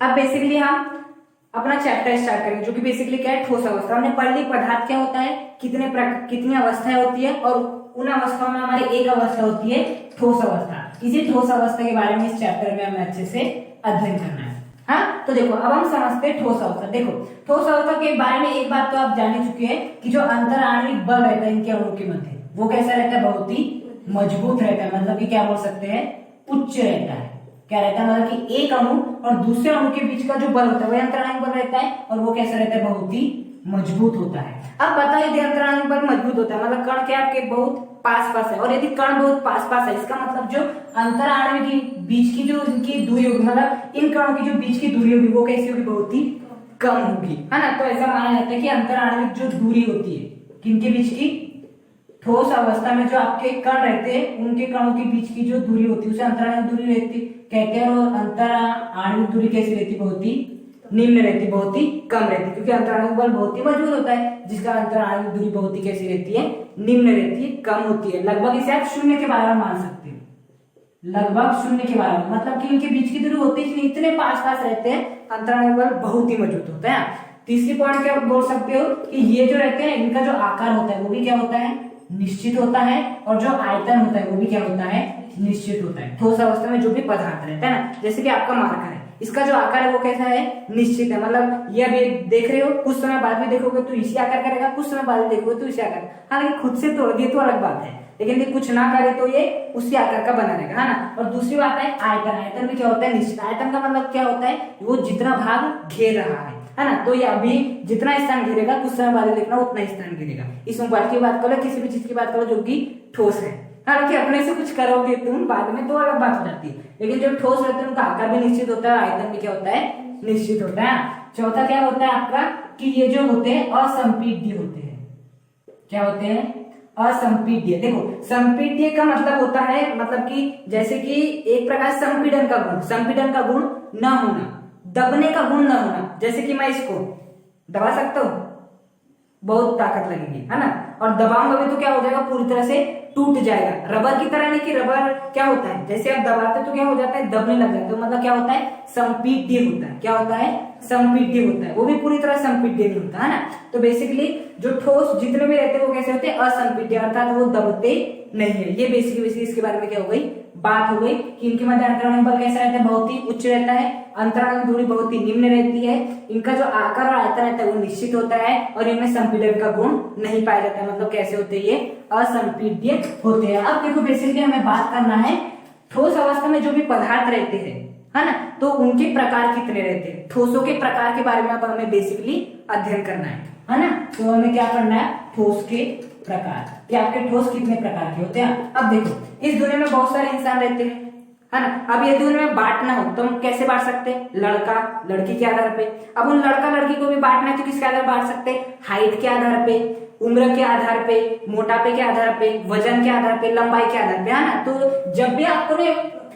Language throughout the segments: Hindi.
अब बेसिकली हम अपना चैप्टर स्टार्ट करेंगे, जो कि बेसिकली क्या है, ठोस अवस्था। हमने पढ़ ली पदार्थ क्या होता है, कितनी अवस्थाएं होती है, और उन अवस्थाओं में हमारी एक अवस्था होती है ठोस अवस्था। इसी ठोस अवस्था के बारे में इस चैप्टर में हमें अच्छे से अध्ययन करना है। हाँ, तो देखो अब हम समझते हैं ठोस अवस्था। देखो ठोस अवस्था के बारे में एक बात तो आप जान ही चुके हैं कि जो अंतर आणविक बल रहता है इनके अणुओं के मध्य, वो कैसा रहता है, बहुत ही मजबूत रहता है। मतलब कि क्या बोल सकते हैं, उच्च रहता है। क्या रहता है, मतलब कि एक अणु और दूसरे अणु के बीच का जो बल होता है वह अंतराणिक बल रहता है, और वो कैसा रहता है, बहुत ही मजबूत होता है। अब बता, यदि अंतराणिक बल मजबूत होता है मतलब कण क्या आपके बहुत पास पास है, और यदि कण बहुत पास पास है इसका मतलब जो अंतराणु की बीच की जो इनकी दूरी होगी, मतलब इन कणों की जो बीच की दूरी होगी वो कैसी होगी, बहुत ही कम होगी, है ना। तो ऐसा माना जाता है कि अंतराणविक जो दूरी होती है किनके बीच की, ठोस अवस्था में जो आपके कण रहते हैं उनके कणों के बीच की जो दूरी होती है उसे अंतराणविक दूरी रहती कहते हैं। और अंतराणविक दूरी कैसी रहती, बहुत ही निम्न रहती, बहुत ही कम रहती, क्योंकि अंतराणविक बल बहुत ही मजबूत होता है जिसका अंतराणविक दूरी बहुत ही कैसी रहती है, निम्न रहती है, कम होती है। लगभग इसे आप शून्य के बराबर मान सकते हैं, लगभग शून्य के बराबर, मतलब कि इनके बीच की दूरी होती है इतने पास पास रहते हैं, अंतराणविक बल बहुत ही मजबूत होता है। तीसरी पॉइंट क्या बोल सकते हो कि ये जो रहते हैं इनका जो आकार होता है वो भी क्या होता है, निश्चित होता है, और जो आयतन होता है वो भी क्या होता है, निश्चित होता है। ठोस अवस्था में जो भी पदार्थ रहता है ना, जैसे कि आपका मार्कर है, इसका जो आकार है वो कैसा है, निश्चित है। मतलब ये अभी देख रहे हो, कुछ समय बाद भी देखोगे तो इसी आकार का रहेगा, कुछ समय बाद भी देखोगे तो इसी आकार। हालांकि खुद से तो ये तो अलग बात है, लेकिन यदि कुछ ना करे तो ये उसी आकार का बना रहेगा, है ना। और दूसरी बात है आयतन। आयतन भी क्या होता है, निश्चित। आयतन का मतलब क्या होता है, वो जितना भाग घेर रहा है ना। तो ये अभी जितना स्थान घेरेगा कुछ समय बाद देखना उतना स्थान घेरेगा। इस मोबाइल की बात करो, किसी भी चीज की बात करो जो कि ठोस है, हालांकि अपने से कुछ करोगे तुम बाद में तो अलग बात हो जाती है, लेकिन जो ठोस रहते हैं उनका आकार भी निश्चित होता है, आयतन भी क्या होता है, निश्चित होता है। चौथा क्या होता है आपका कि ये जो होते हैं असंपीड्य होते हैं। क्या होते हैं, असंपीड्य। देखो संपीड्य का मतलब होता है, मतलब कि जैसे कि एक प्रकार संपीड़न का गुण, संपीड़न का गुण न होना, दबने का गुण न होना। जैसे कि मैं इसको दबा सकता हूं, बहुत ताकत लगेगी, है ना, और दबाऊंगा भी तो क्या हो जाएगा, पूरी तरह से टूट जाएगा। रबर की तरह नहीं कि रबर क्या होता है, जैसे आप दबाते तो क्या हो जाता है, दबने लग जाता है, तो मतलब क्या होता है, संपीड्य होता है। क्या होता है, संपीड्य होता है, वो भी पूरी तरह संपीड्य नहीं होता, है ना। तो बेसिकली जो ठोस जितने भी रहते हैं वो कैसे होते हैं, असंपीड्य, अर्थात वो दबते नहीं है। ये बेसिकली इसके बारे में क्या हो गई, बात हो गई कि इनके मध्य अंतराणविक बल कैसा रहता है, बहुत ही उच्च रहता है, अंतराणविक दूरी बहुत ही निम्न रहती है, इनका जो आकार और आयतन रहता है वो निश्चित होता है, और इनमें संपीड़न का गुण नहीं पाया जाता है। मतलब कैसे होते हैं, ये असंपीड्य होते हैं। अब देखो बेसिकली हमें बात करना है ठोस अवस्था में जो भी पदार्थ रहते हैं, है ना, तो उनके प्रकार कितने रहते हैं। ठोसों के प्रकार के बारे में अब हमें बेसिकली अध्ययन करना है ना। तो हमें क्या करना है, ठोस के प्रकार, कि आपके ठोस कितने प्रकार के होते हैं। अब देखो इस दुनिया में बहुत सारे इंसान रहते हैं, है ना। अब ये दुनिया में बांटना हो तो हम कैसे बांट सकते हैं, लड़का लड़की के आधार पे। अब उन लड़का लड़की को भी बांटना है तो किसके आधार बांट सकते हैं, हाइट के आधार पे, उम्र के आधार पे, मोटापे के आधार पे, वजन के आधार पे, लंबाई के आधार पे, है ना। तो जब भी आपको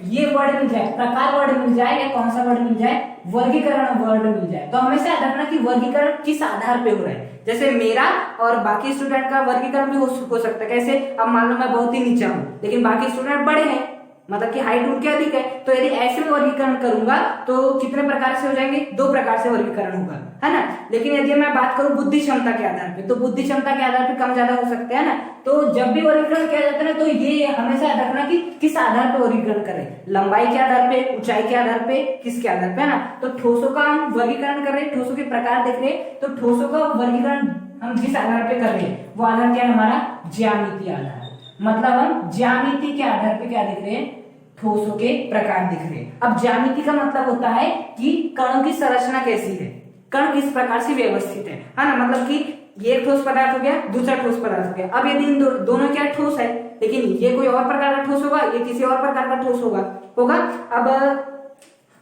ये वर्ड मिल जाए, प्रकार वर्ड मिल जाए या कौन सा वर्ड मिल जाए, वर्गीकरण वर्ड मिल जाए, तो हमेशा याद रखना कि वर्गीकरण किस आधार पे हो रहा है। जैसे मेरा और बाकी स्टूडेंट का वर्गीकरण भी हो सकता है। कैसे, अब मान लो मैं बहुत ही नीचा हूं लेकिन बाकी स्टूडेंट बड़े हैं, मतलब कि हाइट उनके अधिक है, तो यदि ऐसे में वर्गीकरण करूंगा तो कितने प्रकार से हो जाएंगे, दो प्रकार से वर्गीकरण होगा, है ना। लेकिन यदि मैं बात करूं बुद्धि क्षमता के आधार पे, तो बुद्धि क्षमता के आधार पे कम ज्यादा हो सकते हैं ना। तो जब भी वर्गीकरण किया जाता है तो ये हमेशा याद रखना कि किस आधार पर वर्गीकरण करें, लंबाई के आधार पे, ऊंचाई के आधार पे, किसके आधार पे, है ना। तो ठोसों का हम वर्गीकरण कर रहे हैं, ठोसों के प्रकार देख रहे हैं, तो ठोसों का वर्गीकरण हम जिस आधार पे कर रहे हैं वो आधार क्या है, हमारा ज्यामितीय आधार। मतलब हम ज्यामिति के आधार पे क्या देख रहे हैं, ठोसों के प्रकार दिख रहे हैं। अब ज्यामिति का मतलब होता है कि कणों की संरचना कैसी है, कण किस प्रकार से व्यवस्थित है ना। मतलब कि ये ठोस पदार्थ हो गया, दूसरा ठोस पदार्थ हो गया। अब यदि इन दोनों क्या ठोस है, लेकिन ये कोई और प्रकार का ठोस होगा, ये किसी और प्रकार का ठोस होगा। अब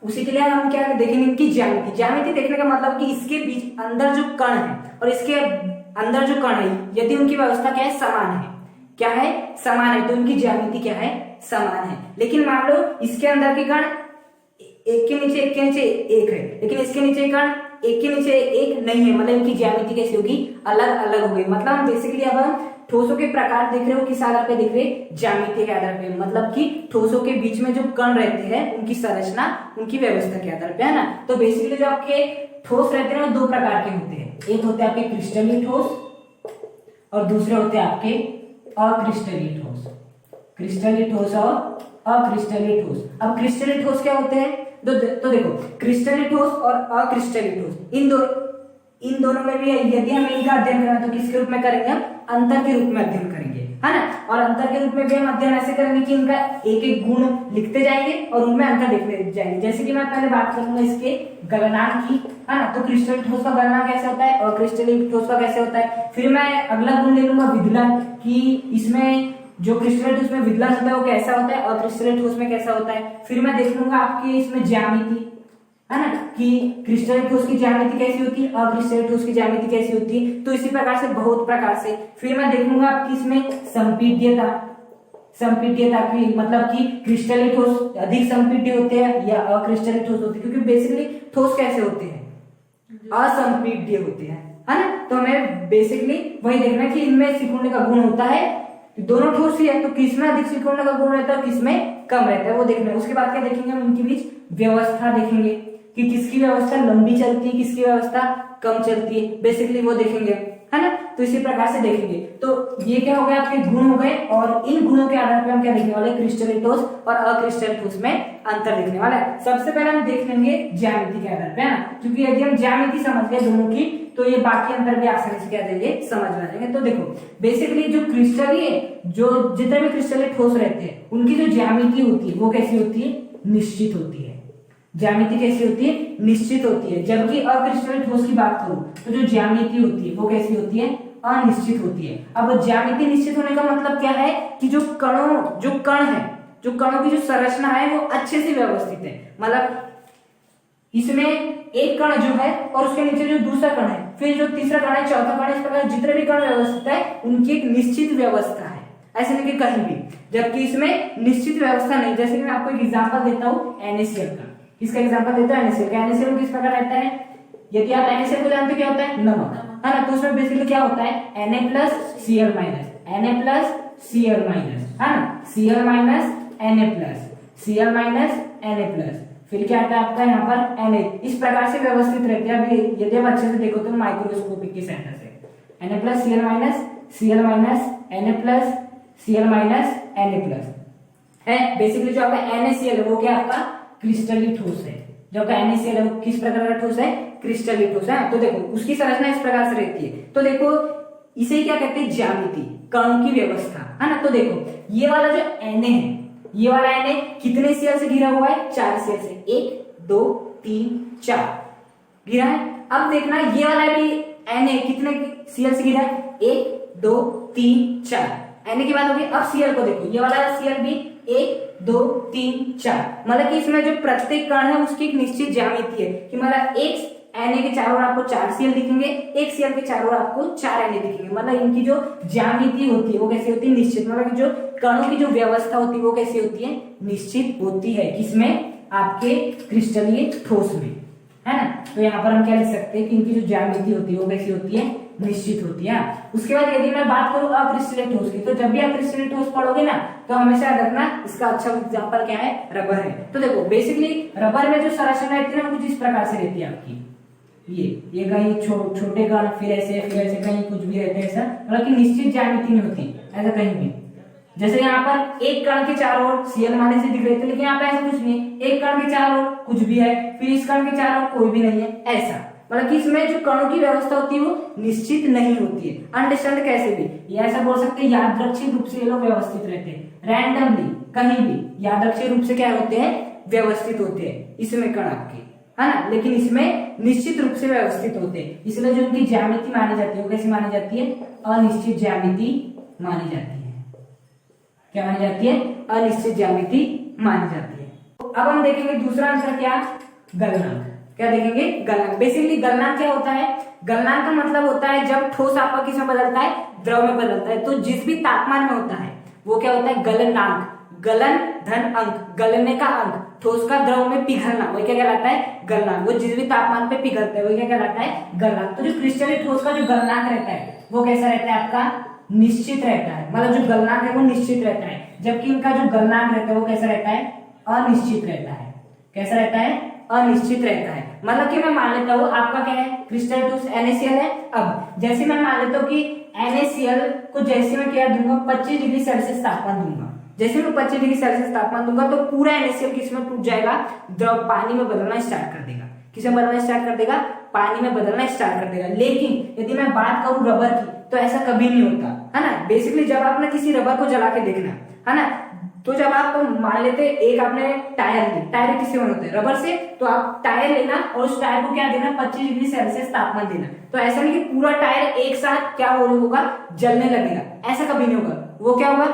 उसी के लिए हम क्या देखेंगे, इनकी ज्यामिति। ज्यामिति देखने का मतलब कि इसके बीच अंदर जो कण है और इसके अंदर जो कण है, यदि उनकी व्यवस्था क्या है, समान है, क्या है, समान है, तो उनकी ज्यामिति क्या है, समान है। लेकिन मान लो इसके अंदर के कण एक के नीचे एक है, लेकिन इसके नीचे कण एक के नीचे एक नहीं है, मतलब इनकी ज्यामिति कैसी होगी, अलग अलग होगी। मतलब हम बेसिकली अब हम ठोसों के प्रकार देख रहे हो किस आधार पे देख रहे हैं, ज्यामिति के आधार पे, मतलब कि ठोसों के बीच में जो कण रहते हैं उनकी संरचना, उनकी व्यवस्था के आधार पे, है ना। तो बेसिकली जो आपके ठोस रहते हैं वो दो प्रकार के होते हैं, एक होते हैं आपके क्रिस्टलीय ठोस और दूसरे होते हैं आपके अक्रिस्टलीय ठोस। क्रिस्टलीय ठोस और अक्रिस्टलीय ठोस। अब क्रिस्टलीय ठोस क्या होते हैं, तो देखो क्रिस्टलीय ठोस और अक्रिस्टलीय ठोस इन दोनों में भी यदि हमें इनका अध्ययन करना तो किसके रूप में करेंगे, हम अंतर के रूप में अध्ययन करेंगे, है ना। और अंतर के रूप में भी हम अध्ययन ऐसे करेंगे कि इनका एक एक गुण लिखते जाएंगे और उनमें अंतर देखते जाएंगे। जैसे कि मैं पहले बात करूंगा इसके गलनांक की, है ना। तो क्रिस्टलीय ठोस का गलनांक कैसे होता है और क्रिस्टलीय ठोस का कैसे होता है। फिर मैं अगला गुण ले लूंगा विदलन, कि इसमें जो क्रिस्टलीय ठोस में विदलन होता है वो कैसा होता है और क्रिस्टलीय ठोस में कैसा होता है। फिर मैं देख लूंगा आपके इसमें ज्यामिति, है ना, कि क्रिस्टलीय ठोस की ज्यामिति कैसी होती है, अक्रिस्टलीय ठोस की ज्यामिति कैसी होती है। तो इसी प्रकार से बहुत प्रकार से फिर मैं देखूंगा आपकी इसमें संपीड्यता की, मतलब कि क्रिस्टलीय ठोस अधिक संपीड्य होते हैं या अक्रिस्टलीय ठोस होते हैं, क्योंकि बेसिकली ठोस कैसे होते हैं, असंपीड्य होते हैं, है ना। तो हमें बेसिकली वही देखना कि इनमें सिकुड़ने का गुण होता है, दोनों ठोस ही है तो किसमें अधिक सिकुड़ने का गुण रहता है, किसमें कम रहता है, वो देखना है। उसके बाद क्या देखेंगे हम, इनके बीच व्यवस्था देखेंगे कि किसकी व्यवस्था लंबी चलती है, किसकी व्यवस्था कम चलती है, बेसिकली वो देखेंगे, है ना। तो इसी प्रकार से देखेंगे। तो ये क्या हो गया, आपके गुण हो गए, और इन गुणों के आधार पर हम क्या देखने वाले, क्रिस्टलीय ठोस और अक्रिस्टलीय ठोस में अंतर देखने वाला है। सबसे पहले हम देख लेंगे ज्यामिति के आधार पर, है ना, क्योंकि यदि हम ज्यामिति समझ गए दोनों की तो ये बाकी अंतर भी आसानी से क्या देंगे, समझ में आ जाएंगे। तो देखो बेसिकली जो क्रिस्टलीय, जो जितने भी क्रिस्टलीय ठोस रहते हैं उनकी जो ज्यामिति होती है वो कैसी होती है, निश्चित होती है। ज्यामिति कैसी होती है, निश्चित होती है। जबकि अक्रिस्टलीय ठोस की बात करूं तो जो ज्यामिति होती है वो कैसी होती है, अनिश्चित होती है। अब ज्यामिति निश्चित होने का मतलब क्या है कि जो कणों की जो संरचना है वो अच्छे से व्यवस्थित है, मतलब इसमें एक कण जो है और उसके नीचे जो दूसरा कण है, फिर जो तीसरा कण है, चौथा कण है, इस प्रकार जितने भी कण व्यवस्थित है उनकी एक निश्चित व्यवस्था है, ऐसे नहीं कि कहीं भी। जबकि इसमें निश्चित व्यवस्था नहीं। जैसे कि मैं आपको एक एग्जांपल देता हूँ NaCl का, इसका एग्जांपल देता हूँ NaCl का। NaCl किस प्रकार रहता है, यदि आप NaCl को जानते क्या होता है, नमक, है ना। तो उसमें बेसिकली क्या होता है, Na+Cl-, Na+Cl-, है ना, Cl-Na+, फिर क्या आता है आपका यहाँ पर Na। इस प्रकार से व्यवस्थित रहते हैं। अभी यदि आप अच्छे से देखो तो माइक्रोस्कोपिक की सहायता से Na+Cl-, Cl-, Na+Cl-, Na+ है। बेसिकली जो आपका NaCl है वो क्या आपका क्रिस्टलीय ठोस है। जो आपका NaCl है वो किस प्रकार का ठोस है, क्रिस्टलीय ठोस है। तो देखो उसकी संरचना इस प्रकार से रहती है। तो देखो इसे क्या कहते हैं, ज्यामिति, कणों की व्यवस्था, है ना। तो देखो ये वाला जो Na है, ये वाला Na कितने Cl से घिरा हुआ है, 4 Cl से, 1 2 3 4 घिरा है। अब देखना ये वाला भी Na कितने Cl से घिरा है, 1 2 3 4, Na की बात होगी। अब Cl को देखो, ये वाला Cl भी 1 2 3 4, मतलब कि इसमें जो प्रत्येक कण है उसकी एक निश्चित ज्यामिति है, कि मतलब एक Na के चारों ओर आपको 4 Cl दिखेंगे, एक Cl के चारों ओर आपको 4 Na दिखेंगे। मतलब इनकी जो ज्यामिति होती है वो कैसी होती है, निश्चित। मतलब जो कणों की जो व्यवस्था होती है वो कैसी होती है, निश्चित होती है। किसमें, आपके क्रिस्टलीय ठोस में, है ना। तो यहाँ पर हम क्या लिख सकते हैं कि इनकी जो ज्यामिति होती है वो कैसी होती है, निश्चित होती है। उसके बाद यदि मैं बात करूं अक्रिस्टलीय ठोस की, तो जब भी आप क्रिस्टलीय ठोस पढ़ोगे ना तो हमेशा याद रखना इसका अच्छा एग्जांपल क्या है, रबर है। तो देखो बेसिकली रबर में जो संरचना रहती है ना कुछ इस प्रकार से रहती है आपकी, ये कहीं छोटे कण, फिर ऐसे कहीं कुछ भी रहते हैं ऐसा, मतलब कि निश्चित ज्यामिति नहीं होती ऐसा कहीं भी। जैसे यहाँ पर एक कण के चारों ओर Cl- से दिख रहे थे, लेकिन यहाँ पे ऐसा कुछ नहीं है, एक कण के चारों ओर कुछ भी है, फिर इस कण के चारों ओर कोई भी नहीं है, ऐसा। मतलब कि इसमें जो कणों की व्यवस्था होती है वो निश्चित नहीं होती है। अंडरस्टैंड कैसे भी, ये ऐसा बोल सकते हैं यादृच्छिक रूप से ये लोग व्यवस्थित रहते हैं, रैंडमली कहीं भी यादृच्छिक रूप से क्या होते हैं, व्यवस्थित होते हैं इसमें कण आपके, है ना। लेकिन इसमें निश्चित रूप से व्यवस्थित होते हैं, इसलिए जो उनकी ज्यामिति मानी जाती है वो कैसी मानी जाती है, अनिश्चित ज्यामिति मानी जाती है। क्या मानी जाती है, अनिश्चित ज्यामिति मानी जाती है। अब हम देखेंगे दूसरा आंसर क्या, गलनांक। क्या देखेंगे, गलनांक। बेसिकली गलनांक क्या होता है, गलनांक का मतलब होता है जब ठोस आपका किसमें बदलता है, द्रव में बदलता है, तो जिस भी तापमान में होता है वो क्या होता है, गलनांक। गलन धन अंक, गलने का अंक, ठोस का द्रव में पिघलना, वही क्या कहलाता है, गलनांक। वो जिस भी तापमान पे पिघलता है वही क्या कहलाता है, गलनांक। तो जो क्रिस्टलीय ठोस का जो गलनांक रहता है वो कैसा रहता है आपका, निश्चित रहता है। मतलब जो गलनांक है वो निश्चित रहता है, जबकि इनका जो गलनांक रहता है वो कैसा रहता है, अनिश्चित रहता है। कैसा रहता है, अनिश्चित रहता है। मतलब कि मैं मान लेता हूँ आपका क्या है, क्रिस्टलीय ठोस NaCl है। अब जैसे मैं मान लेता हूँ कि NaCl को जैसे मैं क्या दूंगा, 25 डिग्री सेल्सियस तापमान दूंगा। जैसे मैं 25 डिग्री सेल्सियस तापमान दूंगा तो पूरा NaCl किसमें टूट जाएगा, द्रव पानी में बदलना स्टार्ट कर देगा। किसमें बदलना स्टार्ट कर देगा, पानी में बदलना स्टार्ट कर देगा। लेकिन यदि मैं बात करूं रबर की तो ऐसा कभी नहीं होता, है ना। बेसिकली जब आप ना किसी रबर को जला के देखना, है ना, तो जब आप मान लेते एक आपने टायर ली, टायर किससे बने होते हैं, रबर से, तो आप टायर लेना और उस टायर को क्या देना, 25 डिग्री सेल्सियस तापमान देना। तो ऐसा नहीं कि पूरा टायर एक साथ क्या होगा, जलने लगेगा, ऐसा कभी नहीं होगा। वो क्या होगा,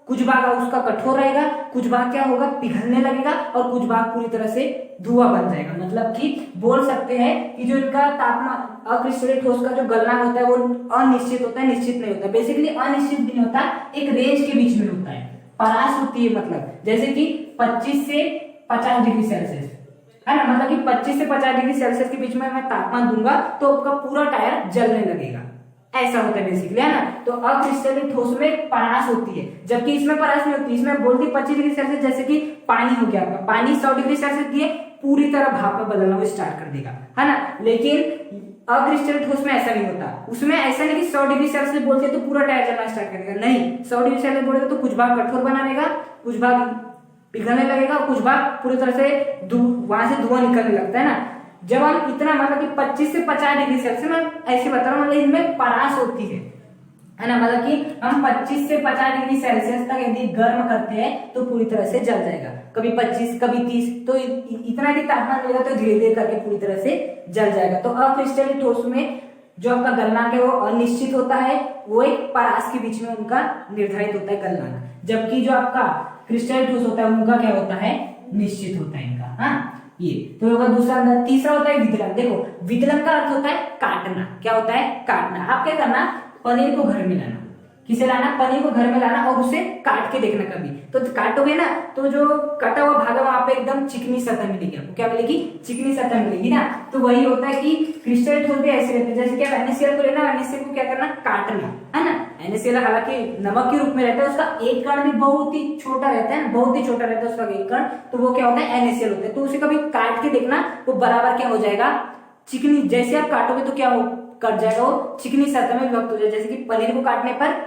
कुछ भाग उसका कठोर रहेगा, कुछ भाग क्या होगा, पिघलने लगेगा, और कुछ भाग पूरी तरह से धुआं बन जाएगा। मतलब कि बोल सकते हैं कि जो इनका तापमान अक्रिस्टलीय ठोस का जो गलनांक होता है वो अनिश्चित होता है, निश्चित नहीं होता। बेसिकली अनिश्चित भी नहीं होता, एक रेंज के बीच में होता है, परास होती है। मतलब जैसे कि 25 से 50 डिग्री सेल्सियस, है ना, मतलब कि 25 से 50 डिग्री सेल्सियस के बीच में मैं तापमान दूंगा तो आपका पूरा टायर जलने लगेगा, ऐसा होता है बेसिकली, है ना। तो अक्रिस्टलीय ठोस में परास होती है, जबकि इसमें परास नहीं होती। इसमें बोलती 25 डिग्री सेल्सियस, जैसे कि पानी हो गया आपका, पानी 100 डिग्री सेल्सियस दिए पूरी तरह भाप में बदलना वो स्टार्ट कर देगा, है ना। लेकिन अक्रिस्टलीय ठोस में ऐसा नहीं होता। उसमें ऐसा नहीं कि 100 डिग्री सेल्सियस बोलते तो पूरा टायर जलना स्टार्ट करेगा, नहीं। 100 डिग्री सेल्सियस बोलेगा तो कुछ भाग कठोर बना देगा, कुछ भाग पिघलने लगेगा, कुछ भाग पूरी तरह से वहां से धुआं निकलने लगता है ना। जब हम इतना मतलब कि 25 से 50 डिग्री सेल्सियस, मैं ऐसे बता रहा हूँ, मतलब इनमें परास होती है ना। मतलब कि हम 25 से 50 डिग्री सेल्सियस तक यदि गर्म करते हैं तो पूरी तरह से जल जाएगा, कभी 25 कभी 30, तो इतना यदि तापमान मिलेगा तो धीरे धीरे करके पूरी तरह से जल जाएगा। तो अक्रिस्टलीय ठोस में जो आपका गलनांक है वो अनिश्चित होता है, वो एक परास के बीच में उनका निर्धारित होता है गलनांक। जबकि जो आपका क्रिस्टलीय ठोस होता है उनका क्या होता है, निश्चित होता है इनका। हाँ, ये तो होगा दूसरा। तीसरा होता है विदलन। देखो, विदलन का अर्थ होता है काटना। क्या होता है, काटना। आप क्या करना, पनीर को घर में लाना। किसे लाना, पनीर को घर में लाना और उसे काट के देखना कभी। तो काटोगे ना तो जो कटा हुआ भाग है वहां पे एकदम चिकनी सतह मिलेगी आपको। क्या मिलेगी, चिकनी सतह मिलेगी ना। तो वही होता है कि क्रिस्टलीय ठोस भी ऐसे रहते हैं। जैसे कि आप NaCl को लेना, NaCl को क्या करना, काटना, है ना। NaCl हालांकि नमक के रूप में रहता है, उसका एक कण भी बहुत ही छोटा रहता है, बहुत ही छोटा रहता है उसका एक कण। तो वो क्या होता है, NaCl होता है। तो उसे कभी काट के देखना, वो बराबर क्या हो जाएगा, चिकनी। जैसे आप काटोगे तो क्या हो, कट जाएगा, वो चिकनी सतह में विभक्त हो जाएगा। जैसे कि पनीर को काटने पर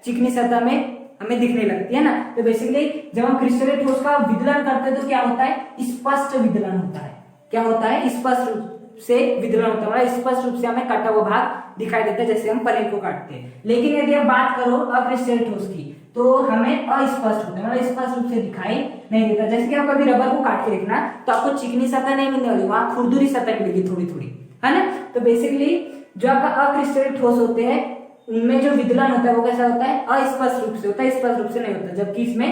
चिकनी सतह में हमें दिखने लगती है ना। तो बेसिकली जब हम क्रिस्टलीय ठोस का विदलन करते हैं तो क्या होता है, स्पष्ट विदलन होता है। क्या होता है, स्पष्ट रूप से विदलन होता है, मतलब स्पष्ट रूप से हमें कटा हुआ भाग दिखाई देता है, जैसे हम पनीर को काटते हैं। लेकिन यदि आप बात करो अक्रिस्टलीय ठोस की तो हमें अस्पष्ट होता है, मतलब स्पष्ट रूप से दिखाई नहीं देता। जैसे कि आप कभी रबर को काट के देखना तो आपको चिकनी सतह नहीं मिलने वाली, वहां खुरदुरी सतह मिलेगी थोड़ी थोड़ी, है ना। तो बेसिकली जो आपका अक्रिस्टलीय ठोस होते हैं उनमें जो विदलन होता है वो कैसा होता है, अस्पष्ट रूप से होता है, स्पष्ट रूप से नहीं होता, जबकि इसमें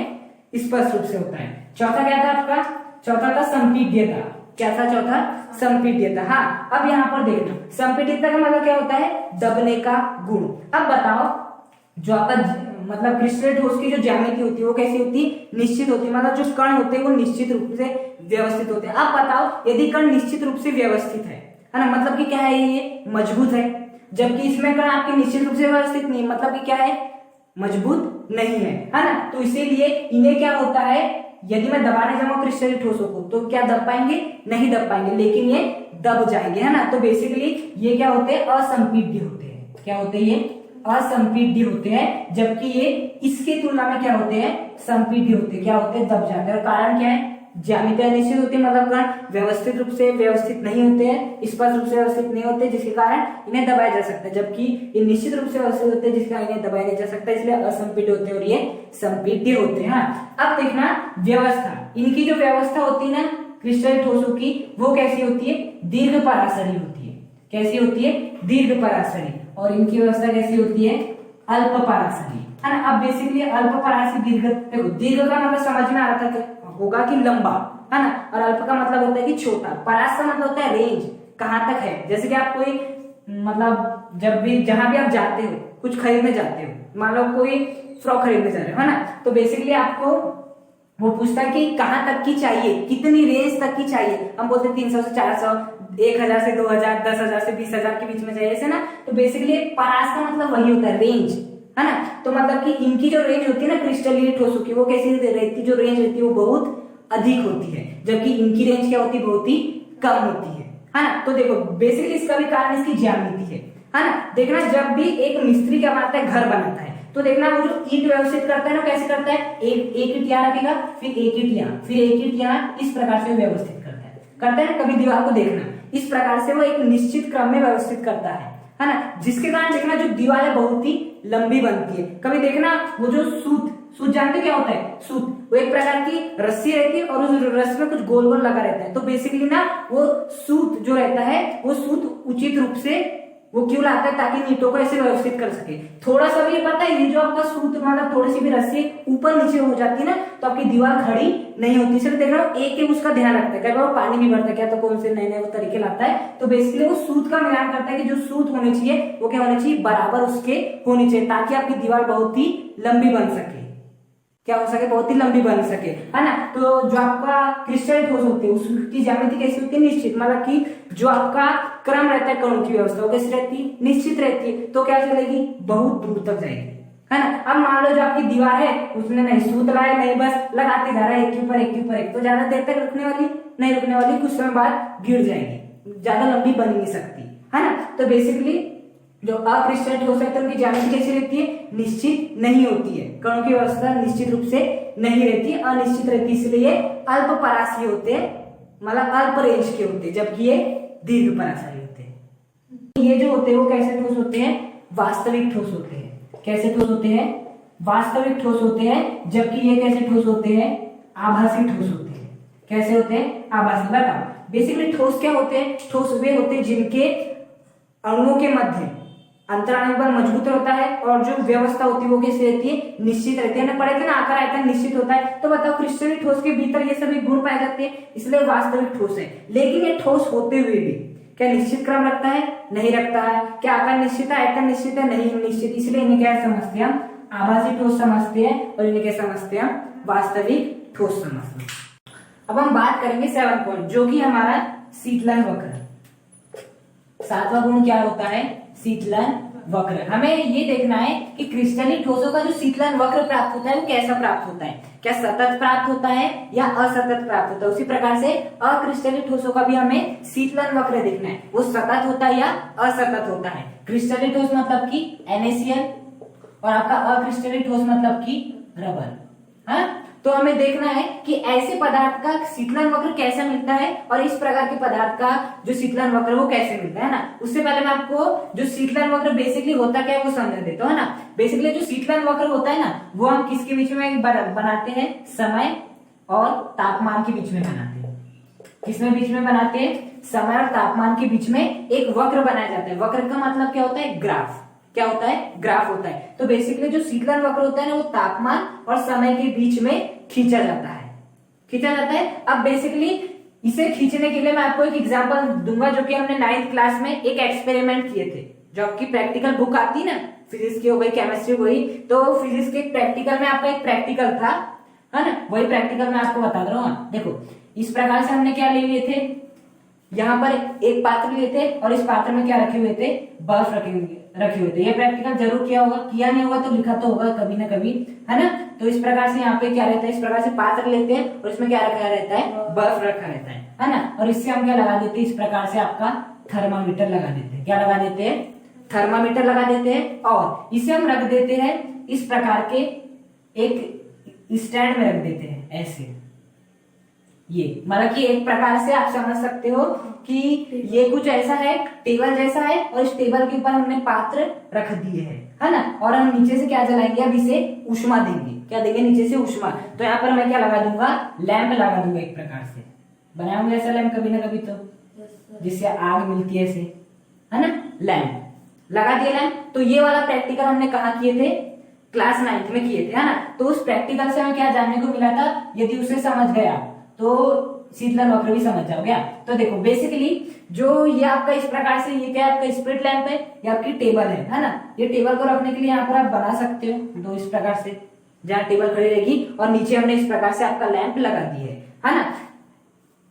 स्पष्ट रूप से होता है। चौथा क्या था आपका, चौथा था संपीड्यता। क्या था चौथा, संपीड्यता। हाँ, अब यहाँ पर देखना, संपीड्यता का मतलब क्या होता है, दबने का गुण। अब बताओ, जो आपका मतलब क्रिस्टलीय ठोस की जो ज्यामिति होती है वो कैसी होती है, निश्चित होती है। मतलब जो कण होते हैं वो निश्चित रूप से व्यवस्थित होते हैं। अब बताओ, यदि कण निश्चित रूप से व्यवस्थित है ना, मतलब कि क्या है, ये मजबूत है। जबकि इसमें कण आपके निश्चित रूप से व्यवस्थित नहीं, मतलब कि क्या है, मजबूत नहीं है ना। तो इसीलिए इन्हें क्या होता है, यदि मैं दबाने जाऊंगा क्रिस्टलीय ठोसों को तो क्या दब पाएंगे, नहीं दब पाएंगे, लेकिन ये दब जाएंगे, है ना। तो बेसिकली ये क्या होते हैं, असंपीड्य होते हैं। क्या होते हैं, ये असंपीड्य होते हैं। जबकि ये इसके तुलना में क्या होते हैं, संपीड्य होते हैं। क्या होते हैं, दब जाते हैं। और कारण क्या है, ज्यामिति अनिश्चित होती है, मतलब कण व्यवस्थित रूप से व्यवस्थित नहीं होते हैं, स्पष्ट रूप से व्यवस्थित नहीं होते, जिसके कारण इन्हें दबाया जा सकता है। जबकि ये निश्चित रूप से व्यवस्थित होते हैं, जिसके कारण इन्हें दबाया नहीं जा सकता, इसलिए असंपीड्य होते हैं और ये संपीड्य होते हैं। अब देखना व्यवस्था, इनकी जो व्यवस्था होती है ना क्रिस्टलीय ठोसों की, वो कैसी होती है, दीर्घ परासरी होती है। कैसी होती है, दीर्घ परासरी। और इनकी व्यवस्था कैसी होती है, अल्प परासरी, है ना। अब बेसिकली अल्प परासरी दीर्घ, देखो दीर्घ का मतलब समझ में आ रहा था क्या होगा कि लंबा, है ना। और अल्प का मतलब होता है कि छोटा। परास का मतलब होता है रेंज, कहां तक है। जैसे कि आप कोई मतलब जब भी जहां भी आप जाते हो, कुछ खरीदने जाते हो, मान लो कोई फ्रॉक खरीदने जा रहे हो, है ना, तो बेसिकली आपको वो पूछता है कि कहाँ तक की चाहिए, कितनी रेंज तक की चाहिए। हम बोलते हैं 300 से 400, 1000 से 2000, 10,000 से 20,000 के बीच में चाहिए, ऐसे ना। तो बेसिकली परास का मतलब वही होता है, रेंज, है ना। तो मतलब कि इनकी जो रेंज होती है ना क्रिस्टलीय ठोसों की, वो कैसी रहती है, जो रेंज होती है वो बहुत अधिक होती है, जबकि इनकी रेंज क्या होती है, बहुत ही कम होती है ना। तो देखो बेसिकली इसका भी कारण इसकी ज्यामिति है ना। देखना जब भी एक मिस्त्री क्या बनाता है, घर बनाता है, तो देखना वो जो ईंट व्यवस्थित करता है ना, कैसे करता है, एक ईंट यहाँ रखेगा, फिर एक ईंट यहाँ, फिर एक ईंट यहाँ, इस प्रकार से व्यवस्थित करता है ना। कभी दीवार को देखना, इस प्रकार से वो एक निश्चित क्रम में व्यवस्थित करता है ना। जिसके कारण देखना जो दीवार है बहुत ही लंबी बनती है। कभी देखना वो जो सूत जानते क्या होता है, सूत वो एक प्रकार की रस्सी रहती है और उस रस्सी में कुछ गोल गोल लगा रहता है। तो बेसिकली ना वो सूत जो रहता है, वो सूत उचित रूप से वो क्यों लाता है, ताकि ईंटों को ऐसे व्यवस्थित कर सके। थोड़ा सा भी पता है, ये जो आपका सूत्र मतलब थोड़ी सी भी रस्सी ऊपर नीचे हो जाती है ना, तो आपकी दीवार खड़ी नहीं होती। इसलिए देख रहा हूँ एक उसका ध्यान रखता है, कई बार वो पानी भी भरता है क्या, तो कौन से नए नए वो तरीके लाता है। तो बेसिकली वो सूत का मिलान करता है कि जो सूत होने चाहिए वो क्या होने चाहिए, बराबर उसके होनी चाहिए, ताकि आपकी दीवार बहुत ही लंबी बन सके, क्या हो सके, बहुत ही लंबी बन सके, है ना। तो जो आपका क्रिस्टल ठोस होते हैं उसकी ज्यामिति कैसी होती है, निश्चित, मतलब कि जो आपका क्रम रहता है कणों की व्यवस्था वो कैसी रहती है, निश्चित रहती है। तो क्या चलेगी, बहुत दूर तक जाएगी, है ना। अब मान लो जो आपकी दीवार है उसने नहीं सूत लाया, नहीं बस लगाते जा रहा है एक के ऊपर एक के ऊपर एक, तो ज्यादा देर तक रुकने वाली नहीं, रुकने वाली, कुछ समय बाद गिर जाएगी, ज्यादा लंबी बन नहीं सकती, है ना। तो बेसिकली जो अक्रिस्टल ठोस है उनकी ज्यामिति कैसी रहती है, निश्चित नहीं होती है, कणों की व्यवस्था निश्चित रूप से नहीं रहती, अनिश्चित रहती, इसलिए अल्प परासीय होते हैं, मतलब अल्प रेंज के होते हैं, जबकि ये दीर्घ परासारी होते हैं। ये जो होते हैं वो कैसे ठोस होते हैं, वास्तविक ठोस होते हैं। कैसे ठोस होते हैं, वास्तविक ठोस होते हैं, जबकि ये कैसे ठोस होते हैं, आभासी ठोस होते हैं। कैसे होते हैं, आभासी। बताओ बेसिकली ठोस क्या होते हैं, ठोस वे होते हैं जिनके अणुओं के मध्य अंतराल एक बार मजबूत होता है और जो व्यवस्था होती है वो कैसी रहती है, निश्चित रहती है ना। पढ़े थे ना, आकार आयतन निश्चित होता है। तो बताओ क्रिस्टलीय ठोस के भीतर ये सभी गुण पाए जाते हैं, इसलिए वास्तविक ठोस है। लेकिन ये ठोस होते हुए भी क्या निश्चित क्रम रखता है, नहीं रखता है। क्या आकार निश्चित है, आयतन निश्चित है, नहीं निश्चित, इसलिए इन्हें क्या समझते हैं, हम आभासी ठोस समझते हैं, और इन्हें क्या समझते हैं, हम वास्तविक ठोस समझते हैं। अब हम बात करेंगे 7 पॉइंट, जो कि हमारा शीतलन वक्र। 7वां गुण क्या होता है, शीतलन वक्र। हमें ये देखना है कि क्रिस्टलीय ठोसों का जो शीतलन वक्र प्राप्त होता है वो कैसा प्राप्त होता है, क्या सतत प्राप्त होता है या असतत प्राप्त होता है। उसी प्रकार से अक्रिस्टलीय ठोसों का भी हमें शीतलन वक्र देखना है, वो सतत होता है या असतत होता है। क्रिस्टलीय ठोस मतलब कि NaCl और आपका अक्रिस्टलीय ठोस मतलब कि रबर, हाँ। तो हमें देखना है कि ऐसे पदार्थ का शीतलन वक्र कैसा मिलता है और इस प्रकार के पदार्थ का जो शीतलन वक्र वो कैसे मिलता है ना। उससे पहले मैं आपको जो शीतलन वक्र बेसिकली होता क्या है वो समझ देता हूं, है ना। बेसिकली जो शीतलन वक्र होता है ना, वो हम किसके बीच में बनाते हैं, समय और तापमान के बीच में बनाते हैं। किसमें बीच में बनाते हैं, समय और तापमान के बीच में एक वक्र बनाया जाता है। वक्र का मतलब क्या होता है, ग्राफ। क्या होता है, ग्राफ होता है। तो बेसिकली जो शीतलन वक्र होता है ना, वो तापमान और समय के बीच में खींचा जाता है। अब बेसिकली इसे खींचने के लिए मैं आपको एक एग्जांपल दूंगा, जो कि हमने 9th क्लास में एक एक्सपेरिमेंट किए थे। जो आपकी प्रैक्टिकल बुक आती है ना, फिजिक्स की हो गई, केमिस्ट्री हो गई, तो फिजिक्स के प्रैक्टिकल में आपका एक प्रैक्टिकल था, है ना। वही प्रैक्टिकल मैं आपको बता रहा हूँ। देखो इस प्रकार से हमने क्या ले लिए थे, यहाँ पर एक पात्र लिए थे और इस पात्र में क्या रखे हुए थे, बर्फ रखे हुए थे। ये प्रैक्टिकल जरूर किया होगा, किया नहीं होगा तो लिखा तो होगा कभी ना कभी, है ना। तो इस प्रकार से यहाँ पे क्या रहता है, इस प्रकार से पात्र लेते हैं और इसमें क्या रखा रहता है, बर्फ रखा रहता है ना। और इससे हम क्या लगा देते हैं, इस प्रकार से आपका थर्मामीटर लगा देते हैं। क्या लगा देते हैं, थर्मामीटर लगा देते हैं। और इसे हम रख देते हैं इस प्रकार के एक स्टैंड में रख देते हैं, ऐसे। ये मतलब कि एक प्रकार से आप समझ सकते हो कि ये कुछ ऐसा है, टेबल जैसा है, और इस टेबल के ऊपर हमने पात्र रख दिए हैं, है ना। और हम नीचे से क्या जलाएंगे, अब इसे उष्मा देंगे। क्या देंगे, नीचे से उष्मा। तो यहाँ पर मैं क्या लगा दूंगा, लैंप लगा दूंगा। एक प्रकार से बनाऊंगा ऐसा लैंप कभी ना कभी, तो जिससे आग मिलती है, ऐसे, है ना। लैंप लगा दिया लैंप। तो ये वाला प्रैक्टिकल हमने कहाँ किए थे, क्लास 9th में किए थे, है ना। तो उस प्रैक्टिकल से हमें क्या जानने को मिला था, यदि उसे समझ गया तो शीतलन वक्र भी समझ जाओगे आप। तो देखो बेसिकली जो ये आपका इस प्रकार से, ये क्या आपका स्प्रिट लैंप है, ये आपकी टेबल है ना। ये टेबल को रखने के लिए यहाँ पर आप बना सकते हो दो इस प्रकार से, जहाँ टेबल खड़ी रहेगी, और नीचे हमने इस प्रकार से आपका लैंप लगा दी है ना।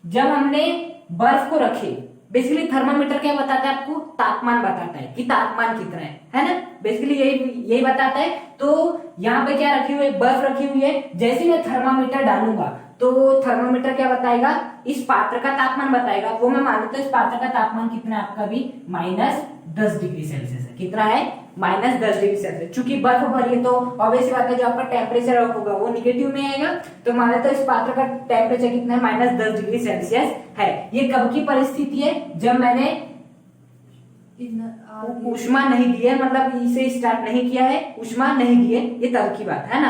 जब हमने बर्फ को रखे, बेसिकली थर्मामीटर क्या बताता है आपको, तापमान बताता है कि तापमान कितना है ना, बेसिकली यही बताता है। तो यहाँ पे क्या रखी हुई है, बर्फ रखी हुई है। जैसे मैं थर्मामीटर डालूंगा तो थर्मामीटर क्या बताएगा, इस पात्र का तापमान बताएगा। वो मैं मान लेता हूं इस पात्र का तापमान कितना है आपका भी -10 डिग्री सेल्सियस है। कितना है, -10 डिग्री सेल्सियस। चूंकि बर्फ भरी है तो ऑब्वियस बात है जो आपका टेम्परेचर होगा वो निगेटिव में आएगा। तो मान लेते हैं इस पात्र का टेम्परेचर कितना है, -10 डिग्री सेल्सियस है। ये कब की परिस्थिति है, जब मैंने ऊष्मा नहीं दी है, मतलब इसे स्टार्ट नहीं किया है, ऊष्मा नहीं दी है, ये तब की बात है ना।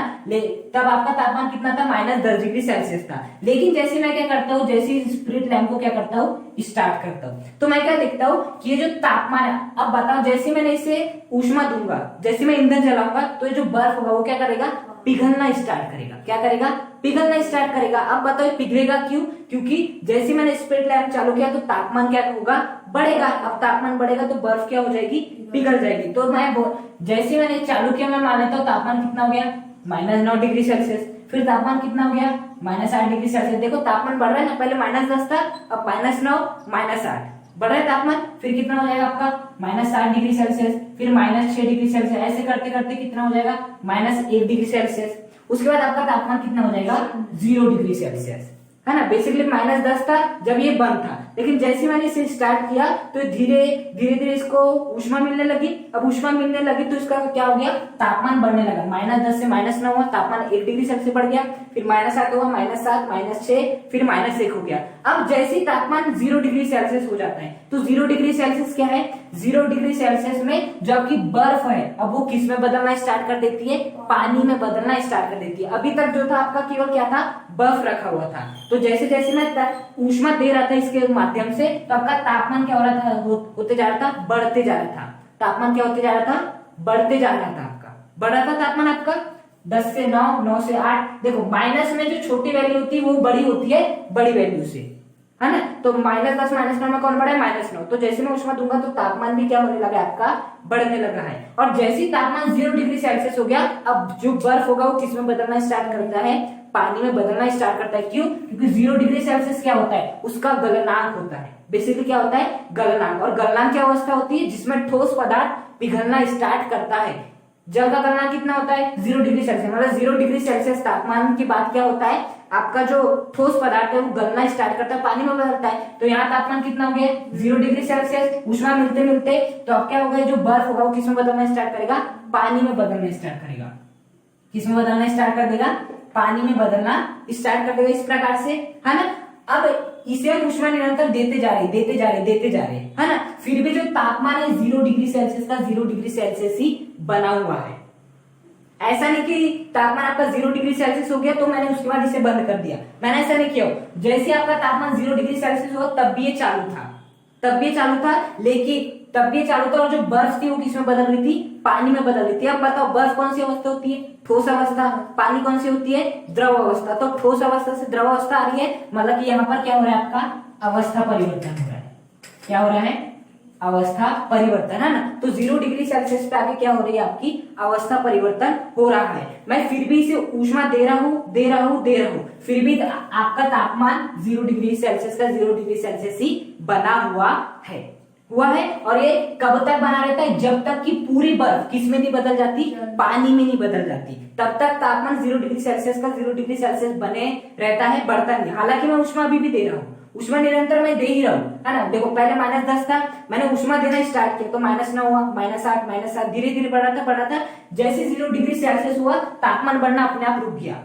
तब आपका तापमान कितना था, -10 डिग्री सेल्सियस था। लेकिन जैसे मैं क्या करता हूँ, जैसे स्पिरिट लैंप को क्या करता हूँ, स्टार्ट करता हूँ, तो मैं क्या देखता हूँ कि ये जो तापमान है, अब बताओ जैसे मैंने इसे ऊष्मा दूंगा, जैसे मैं ईंधन जलाऊंगा तो ये जो बर्फ होगा वो क्या करेगा, पिघलना स्टार्ट करेगा। क्या करेगा, पिघलना स्टार्ट करेगा। अब बताओ पिघलेगा क्यों, क्योंकि जैसे मैंने स्पिरिट लैंप चालू किया तो तापमान क्या होगा, बढ़ेगा। अब तापमान बढ़ेगा तो बर्फ क्या हो जाएगी, पिघल जाएगी। तो मैं जैसे मैंने चालू किया, मैं मान लेता हूँ तापमान कितना हो गया, -9 डिग्री सेल्सियस। फिर तापमान कितना हो गया, -8 डिग्री सेल्सियस। देखो तापमान बढ़ रहा है ना, पहले -10 था, अब -9 -8 बढ़ रहा है तापमान। फिर कितना हो जाएगा आपका, -7 डिग्री सेल्सियस, फिर -6 डिग्री सेल्सियस। ऐसे करते करते कितना हो जाएगा, -1 डिग्री सेल्सियस। उसके बाद आपका तापमान कितना हो जाएगा, 0 डिग्री सेल्सियस, है ना। बेसिकली -10 था जब ये बंद था, लेकिन जैसे मैंने इसे स्टार्ट किया तो धीरे धीरे इसको ऊष्मा मिलने लगी। अब ऊष्मा मिलने लगी तो इसका क्या हो गया, तापमान बढ़ने लगा। -10 से -9 हुआ, तापमान 1 डिग्री सेल्सियस बढ़ गया। फिर -8 हुआ, -7, -6, फिर -1 हो गया। अब जैसे ही तापमान 0 डिग्री सेल्सियस हो जाता है, तो 0 डिग्री सेल्सियस क्या है, 0 डिग्री सेल्सियस में जबकि बर्फ है, अब वो किस में बदलना स्टार्ट कर देती है, पानी में बदलना स्टार्ट कर देती है। अभी तक जो था आपका केवल क्या था, बर्फ रखा हुआ था। तो जैसे जैसे मैं ऊष्मा दे रहा था इसके माध्यम से, तो आपका तापमान क्या हो रहा था, होते जा रहा था, बढ़ते जा रहा था। तापमान क्या होते जा रहा था, बढ़ते जा रहा था। आपका बढ़ रहा था तापमान आपका 10 से 9, 9 से 8। देखो माइनस में जो छोटी वैल्यू होती है वो बड़ी होती है बड़ी वैल्यू से, है ना। तो -10 -9 में कौन बड़ा है, -9। तो जैसे मैं ऊष्मा दूंगा तो तापमान भी क्या होने लगा है, आपका बढ़ने लगा है। और जैसे ही तापमान 0 डिग्री सेल्सियस हो गया, अब जो बर्फ होगा वो किस में बदलना स्टार्ट करता है, पानी में बदलना स्टार्ट करता है। क्यों, क्योंकि 0 डिग्री सेल्सियस क्या होता है, उसका गलनांक होता है। बेसिकली क्या होता है, गलनांक। और गलनांक क्या अवस्था होती है, जिसमें ठोस पदार्थ पिघलना स्टार्ट करता है। जल का गलनांक कितना होता है, 0 डिग्री सेल्सियस। मतलब 0 डिग्री सेल्सियस तापमान के बाद क्या होता है, आपका जो ठोस पदार्थ है वो गलना स्टार्ट करता है, पानी में बदलता है। तो यहाँ तापमान कितना हो गया, 0 डिग्री सेल्सियस। ऊष्मा मिलते मिलते तो अब क्या होगा, जो बर्फ होगा वो किसमें बदलना स्टार्ट करेगा, पानी में बदलना स्टार्ट करेगा। किसमें बदलना स्टार्ट कर देगा, पानी में बदलना स्टार्ट कर देगा, इस प्रकार से, है ना। अब इसे हम ऊष्मा निरंतर देते जा रहे, है ना। फिर भी जो तापमान है 0 डिग्री सेल्सियस का 0 डिग्री सेल्सियस ही बना हुआ है। ऐसा नहीं कि तापमान आपका 0 डिग्री सेल्सियस हो गया तो मैंने उसके बाद इसे बंद कर दिया, मैंने ऐसा नहीं किया। जैसे आपका तापमान 0 डिग्री सेल्सियस हुआ तब भी ये चालू था, लेकिन तब भी चालू था। और जो बर्फ थी वो किसमें बदल रही थी, पानी में बदल रही थी। अब बताओ बर्फ कौन सी अवस्था होती है, ठोस अवस्था। पानी कौन सी होती है, द्रव अवस्था। तो ठोस अवस्था से द्रव अवस्था आ रही है, मतलब कि यहाँ पर क्या हो रहा है, आपका अवस्था परिवर्तन हो रहा है। क्या हो रहा है, अवस्था परिवर्तन, है ना। तो 0 डिग्री सेल्सियस पे आगे क्या हो रही है, आपकी अवस्था परिवर्तन हो रहा है। मैं फिर भी इसे ऊष्मा दे रहा हूं, फिर भी आपका तापमान 0 डिग्री सेल्सियस का 0 डिग्री सेल्सियस ही बना हुआ है। और ये कब तक बना रहता है, जब तक कि पूरी बर्फ किस में नहीं बदल जाती, पानी में नहीं बदल जाती, तब तक तापमान 0 डिग्री सेल्सियस का 0 डिग्री सेल्सियस बने रहता है, बढ़ता नहीं। हालांकि मैं ऊष्मा अभी भी दे रहा हूँ, ऊष्मा निरंतर मैं दे ही रहा हूँ, है ना। देखो पहले -10 था, मैंने ऊष्मा देना स्टार्ट किया तो -9 हुआ, -8, -7, धीरे धीरे बढ़ रहा था। जैसे 0 डिग्री सेल्सियस हुआ, तापमान बढ़ना अपने आप रुक गया,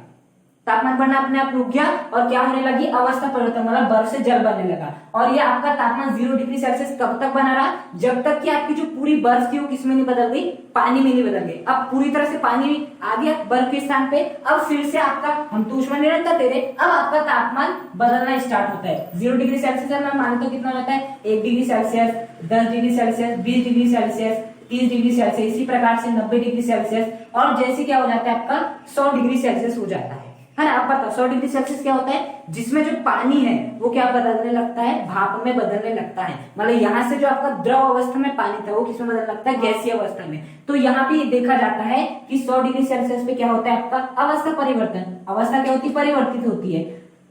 और क्या होने लगी, अवस्था परिवर्तन, मतलब बर्फ से जल बनने लगा। और ये आपका तापमान 0 डिग्री सेल्सियस कब तक बना रहा, जब तक कि आपकी जो पूरी बर्फ थी वो किसमें नहीं बदल गई, पानी में नहीं बदल गई। अब पूरी तरह से पानी आ गया बर्फ के स्थान पे, अब फिर से आपका, हम तो ऊष्मा निरंतर दे रहे, अब आपका तापमान बदलना स्टार्ट होता है। 0 डिग्री सेल्सियस मैं माने तो कितना रहता है, 1 degree Celsius, 10 degree Celsius, 20 degree Celsius, 30 degree Celsius, इसी प्रकार से 90 डिग्री सेल्सियस, और जैसे क्या हो जाता है आपका 100 डिग्री सेल्सियस हो जाता है है ना। अब बताओ 100 डिग्री सेल्सियस क्या होता है, जिसमें जो पानी है वो क्या बदलने लगता है, भाप में बदलने लगता है। मतलब यहाँ से जो आपका द्रव अवस्था में पानी था वो किसमें बदलने लगता है, गैसीय अवस्था में। तो यहाँ भी देखा जाता है कि 100 डिग्री सेल्सियस पे क्या होता है आपका अवस्था परिवर्तन। अवस्था क्या होती है, परिवर्तित होती है।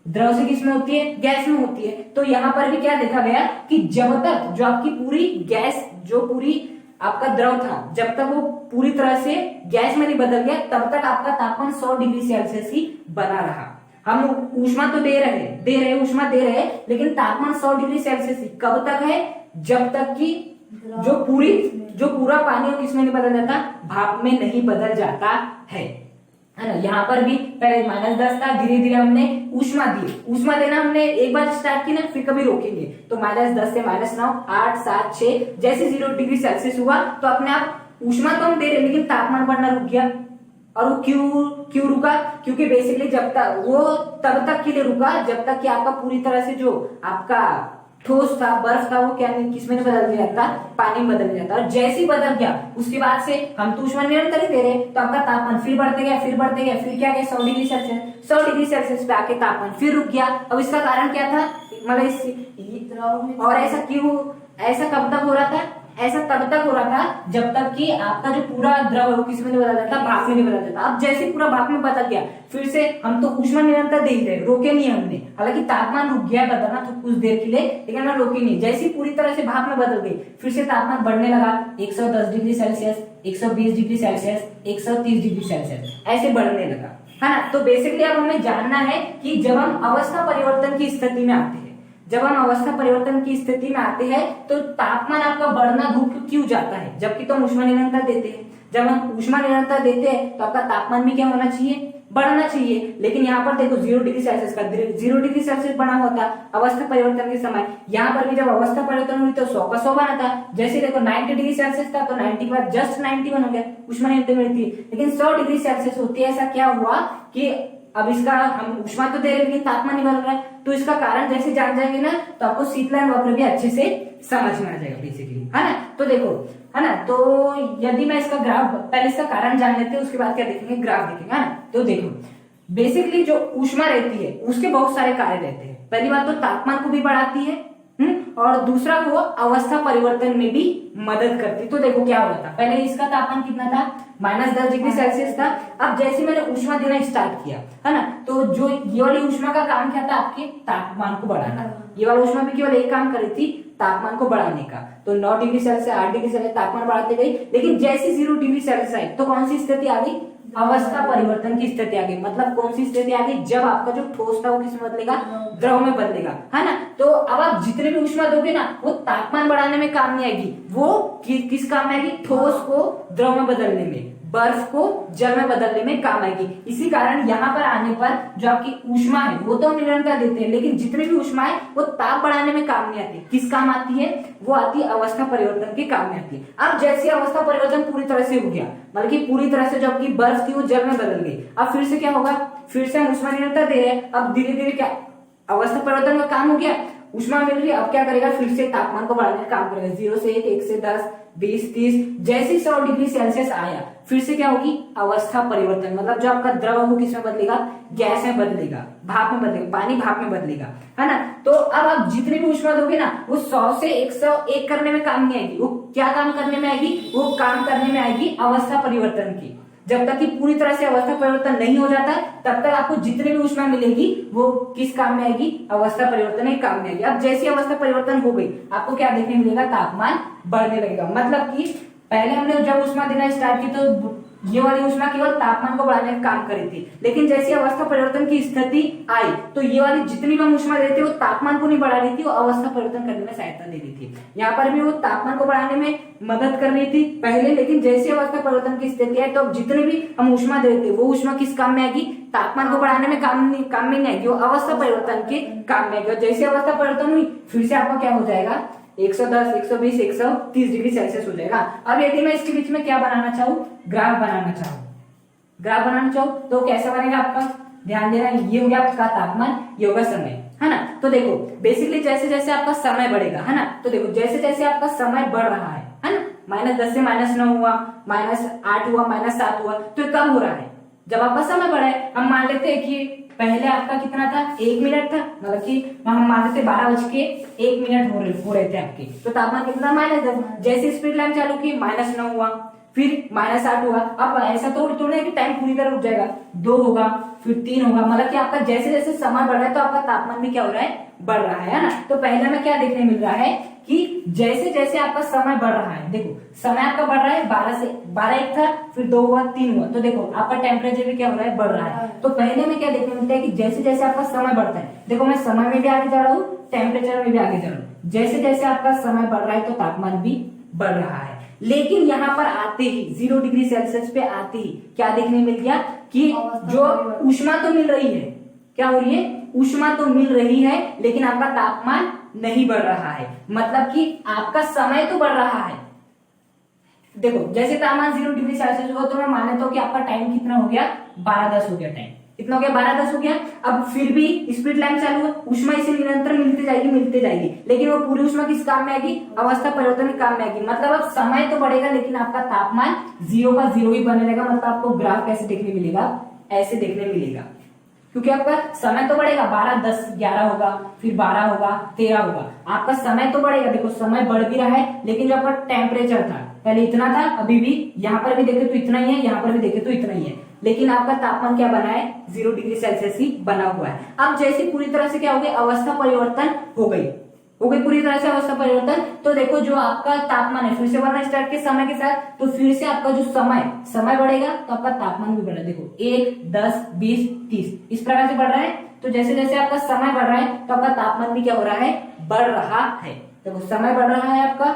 द्रव से किसमें होती है, गैस में होती है। तो यहाँ पर भी क्या देखा गया कि जब तक जो आपकी पूरी गैस, जो पूरी आपका द्रव था, जब तक वो पूरी तरह से गैस में नहीं बदल गया तब तक आपका तापमान 100 डिग्री सेल्सियस ही बना रहा। हम ऊष्मा तो दे रहे ऊष्मा दे रहे, लेकिन तापमान 100 डिग्री सेल्सियस ही कब तक है, जब तक कि जो पूरा पानी है किसमें नहीं बदल जाता, भाप में नहीं बदल जाता है ना। यहाँ पर भी पहले -10 था, धीरे धीरे हमने ऊष्मा दी। ऊष्मा देना हमने एक बार स्टार्ट की ना, फिर कभी रोकेंगे। तो -10 से -9, 8, 7, 6, जैसे 0 डिग्री सेल्सियस हुआ तो अपने आप ऊष्मा तो हम दे रहे लेकिन तापमान बढ़ना रुक गया। और वो क्यों रुका, क्योंकि बेसिकली जब तक वो तब तक के लिए रुका जब तक कि आपका पूरी तरह से जो आपका ठोस था, बर्फ था, वो क्या किसमें बदल जाता, पानी में बदल जाता। और जैसे ही बदल गया उसके बाद से हम तो ऊष्मा निरंतर ही दे रहे, तो आपका तापमान फिर बढ़ते गया, फिर क्या गया 100 डिग्री सेल्सियस। 100 डिग्री सेल्सियस पे आके तापमान फिर रुक गया। अब इसका कारण क्या था, मतलब और ऐसा कब तक हो रहा था, ऐसा तब तक हो रहा था जब तक कि आपका जो पूरा द्रव है वो किसमें नहीं बदल जाता, भाप में नहीं बदल जाता। अब जैसे पूरा भाप में बदल गया, फिर से हम तो ऊष्मा निरंतर दे ही रहे, रोके नहीं हमने। हालांकि तापमान रुक गया बदलना तो कुछ देर के लिए, लेकिन हमने रोके नहीं। जैसे पूरी तरह से भाप में बदल गई, फिर से तापमान बढ़ने लगा, 110 degree Celsius, 120 degree Celsius, 130 degree Celsius, ऐसे बढ़ने लगा, है ना। तो बेसिकली अब हमें जानना है कि जब हम अवस्था परिवर्तन की स्थिति में आते हैं, जब हम अवस्था परिवर्तन की स्थिति में आते हैं तो तापमान आपका बढ़ना क्यों जाता है, जबकि तो हम ऊष्मा निरंतर देते हैं। जब हम ऊष्मा निरंतर देते हैं तो आपका तापमान भी क्या होना चाहिए, बढ़ना चाहिए। लेकिन यहाँ पर देखो 0 डिग्री सेल्सियस का 0 डिग्री सेल्सियस बना हुआ था अवस्था परिवर्तन के समय। यहाँ पर भी जब अवस्था परिवर्तन हुई तो 100 का 100 बना था। जैसे देखो 90 डिग्री सेल्सियस था तो 90 के बाद जस्ट 91 हो गया, ऊष्मा निरंतर में थी। लेकिन 100 डिग्री सेल्सियस होती है, ऐसा क्या हुआ कि अब इसका हम ऊष्मा तो दे रहे लेकिन तापमान नहीं बढ़ रहा है। तो इसका कारण जैसे जान जाएंगे ना तो आपको शीतलन वक्र भी अच्छे से समझ में आ जाएगा बेसिकली, है ना। तो देखो, है ना, तो यदि मैं इसका ग्राफ, पहले इसका कारण जान लेते हैं उसके बाद क्या देखेंगे, ग्राफ देखेंगे, है ना। तो देखो बेसिकली जो ऊष्मा रहती है उसके बहुत सारे कार्य रहते हैं। पहली बात तो तापमान को भी बढ़ाती है, और दूसरा वो अवस्था परिवर्तन में भी मदद करती। तो देखो क्या हुआ था, पहले इसका तापमान कितना था, -10 डिग्री सेल्सियस था। अब जैसे मैंने ऊष्मा देना स्टार्ट किया, है ना, तो जो ये वाली ऊष्मा का काम क्या था, आपके तापमान को बढ़ाना। ये वाली ऊष्मा भी केवल एक काम करी थी, तापमान को बढ़ाने का। तो 9 डिग्री सेल्सियस, 8 डिग्री सेल्सियस तापमान बढ़ाते गई। लेकिन जैसे 0 डिग्री सेल्सियस आई तो कौन सी स्थिति आ गई, अवस्था परिवर्तन की स्थिति आ गई। मतलब कौन सी स्थिति आ गई, जब आपका जो ठोस था वो किसमें बदलेगा, द्रव में बदलेगा, है ना। तो अब आप जितने भी ऊष्मा दोगे ना वो तापमान बढ़ाने में काम नहीं आएगी, वो किस काम में आएगी, ठोस को द्रव में बदलने में, बर्फ को जल में बदलने में काम आएगी। इसी कारण यहाँ पर आने पर जो आपकी ऊष्मा है वो तो हम निरंतर देते हैं, लेकिन जितनी भी ऊष्मा है वो ताप बढ़ाने में काम नहीं आती। किस काम आती है, वो आती है अवस्था परिवर्तन के काम में आती है। अब जैसे अवस्था परिवर्तन पूरी तरह से हो गया, मतलब कि पूरी तरह से जो आपकी बर्फ थी वो जल में बदल गई, अब फिर से क्या होगा, फिर से हम ऊष्मा निरंतर दे रहे हैं। अब धीरे धीरे क्या अवस्था परिवर्तन का काम हो गया, ऊष्मा मिल रही है, अब क्या करेगा, फिर से तापमान को बढ़ाने का काम करेगा। 0 से 1, 1 से 10, 20, 30, जैसे 100 डिग्री सेल्सियस आया फिर से क्या होगी, अवस्था परिवर्तन। मतलब जो आपका द्रव है वो किसमें बदलेगा, गैस में बदलेगा, भाप में बदलेगा, पानी भाप में बदलेगा, है ना। तो अब आप जितनी भी ऊष्मा दोगे ना वो 100 से 101 करने में काम नहीं आएगी। वो क्या काम करने में आएगी, वो काम करने में आएगी अवस्था परिवर्तन की। जब तक कि पूरी तरह से अवस्था परिवर्तन नहीं हो जाता तब तक आपको जितनी भी ऊष्मा मिलेगी वो किस काम में आएगी, अवस्था परिवर्तन के काम में आएगी। अब जैसी अवस्था परिवर्तन हो गई आपको क्या देखने मिलेगा, तापमान बढ़ने लगेगा। मतलब कि पहले हमने जब ऊष्मा देना स्टार्ट की तो ये वाली ऊष्मा केवल तापमान को बढ़ाने का काम करी थी, लेकिन जैसी अवस्था परिवर्तन की स्थिति आई तो ये वाली जितनी भी हम ऊष्मा देते वो तापमान को नहीं बढ़ा रही थी, वो अवस्था परिवर्तन करने में सहायता दे रही थी। यहाँ पर भी वो तापमान को बढ़ाने में मदद कर रही थी पहले, लेकिन जैसी अवस्था परिवर्तन की स्थिति आई तो अब जितने भी हम ऊष्मा देते वो ऊष्मा किस काम में आएगी, तापमान को बढ़ाने में काम में नहीं आएगी, वो अवस्था परिवर्तन के काम में आएगी। और जैसे अवस्था परिवर्तन हुई फिर से आपका क्या हो जाएगा, 110, 120, 130 डिग्री सेल्सियस हो जाएगा। अब यदि मैं इसके बीच में क्या बनाना चाहूँ, ग्राफ बनाना चाहूँ तो कैसा बनेगा आपका, ध्यान देना, ये हो गया आपका तापमान, ये होगा समय, है ना। तो देखो बेसिकली जैसे जैसे आपका समय बढ़ेगा, है ना, तो देखो जैसे जैसे आपका समय बढ़ रहा है ना, -10 से -9 हुआ, -8 हुआ, -7 हुआ, तो कब हो रहा है, जब आपका समय बढ़ा है। हम मान लेते हैं कि पहले आपका कितना था, 1 मिनट था, मतलब कि हम मान लेते 12:01 हो रहे थे आपके, तो तापमान कितना -10। जैसे स्पीड लाइन चालू की -9 हुआ, फिर -8 हुआ। अब ऐसा तो थोड़ा है कि टाइम पूरी तरह रुक जाएगा, 2 होगा, फिर 3 होगा, मतलब कि आपका जैसे जैसे समय बढ़ रहा है तो आपका तापमान भी क्या हो रहा है, बढ़ रहा है ना। तो पहले में क्या देखने मिल रहा है कि जैसे जैसे आपका समय बढ़ रहा है, देखो समय आपका बढ़ रहा है, 12 एक था, फिर 2 हुआ, 3 हुआ, तो देखो आपका टेम्परेचर भी क्या हो रहा है, बढ़ रहा है। तो पहले में क्या देखने मिलता है कि जैसे जैसे आपका समय बढ़ता है, देखो मैं समय में भी आगे जा रहा हूँ, टेम्परेचर में भी आगे जा रहा हूँ, जैसे जैसे आपका समय बढ़ रहा है तो तापमान भी बढ़ रहा है। लेकिन यहाँ पर आते ही 0 डिग्री सेल्सियस पे आते ही क्या देखने मिल गया कि जो ऊष्मा तो मिल रही है, क्या हो रही है, ऊष्मा तो मिल रही है, लेकिन आपका तापमान नहीं बढ़ रहा है। मतलब कि आपका समय तो बढ़ रहा है। देखो जैसे तापमान 0 डिग्री सेल्सियस हुआ तो मैं मान लेता हूं कि आपका टाइम कितना हो गया, 12:10 हो गया, टाइम कितना हो गया, 12:10 हो गया। अब फिर भी स्पीड लाइन चालू है, ऊष्मा इसे निरंतर मिलती जाएगी, लेकिन वो पूरी ऊष्मा किस काम में आएगी, अवस्था परिवर्तन के काम में आएगी। मतलब अब समय तो बढ़ेगा लेकिन आपका तापमान 0 का 0 ही बने रहेगा। मतलब आपको ग्राफ कैसे देखने मिलेगा, ऐसे देखने मिलेगा, क्योंकि आपका समय तो बढ़ेगा, 12, 10, 11 होगा, फिर 12 होगा, 13 होगा, आपका समय तो बढ़ेगा। देखो समय बढ़ भी रहा है, लेकिन जो आपका टेम्परेचर था पहले इतना था, अभी भी यहाँ पर भी देखे तो इतना ही है, यहाँ पर भी देखे तो इतना ही है, लेकिन आपका तापमान क्या बना है, 0 डिग्री सेल्सियस ही बना हुआ है। अब जैसे पूरी तरह से क्या हो गई, अवस्था परिवर्तन हो गई पूरी तरह से अवस्था परिवर्तन। तो देखो जो आपका तापमान है फिर से बढ़ना स्टार्ट के समय के साथ, तो फिर से आपका जो समय बढ़ेगा तो आपका तापमान भी बढ़ेगा। देखो 1, 10, 20, 30 इस प्रकार से बढ़ रहा है। तो जैसे जैसे आपका समय बढ़ रहा है तो आपका तापमान भी क्या हो रहा है, बढ़ रहा है। देखो समय बढ़ रहा है आपका,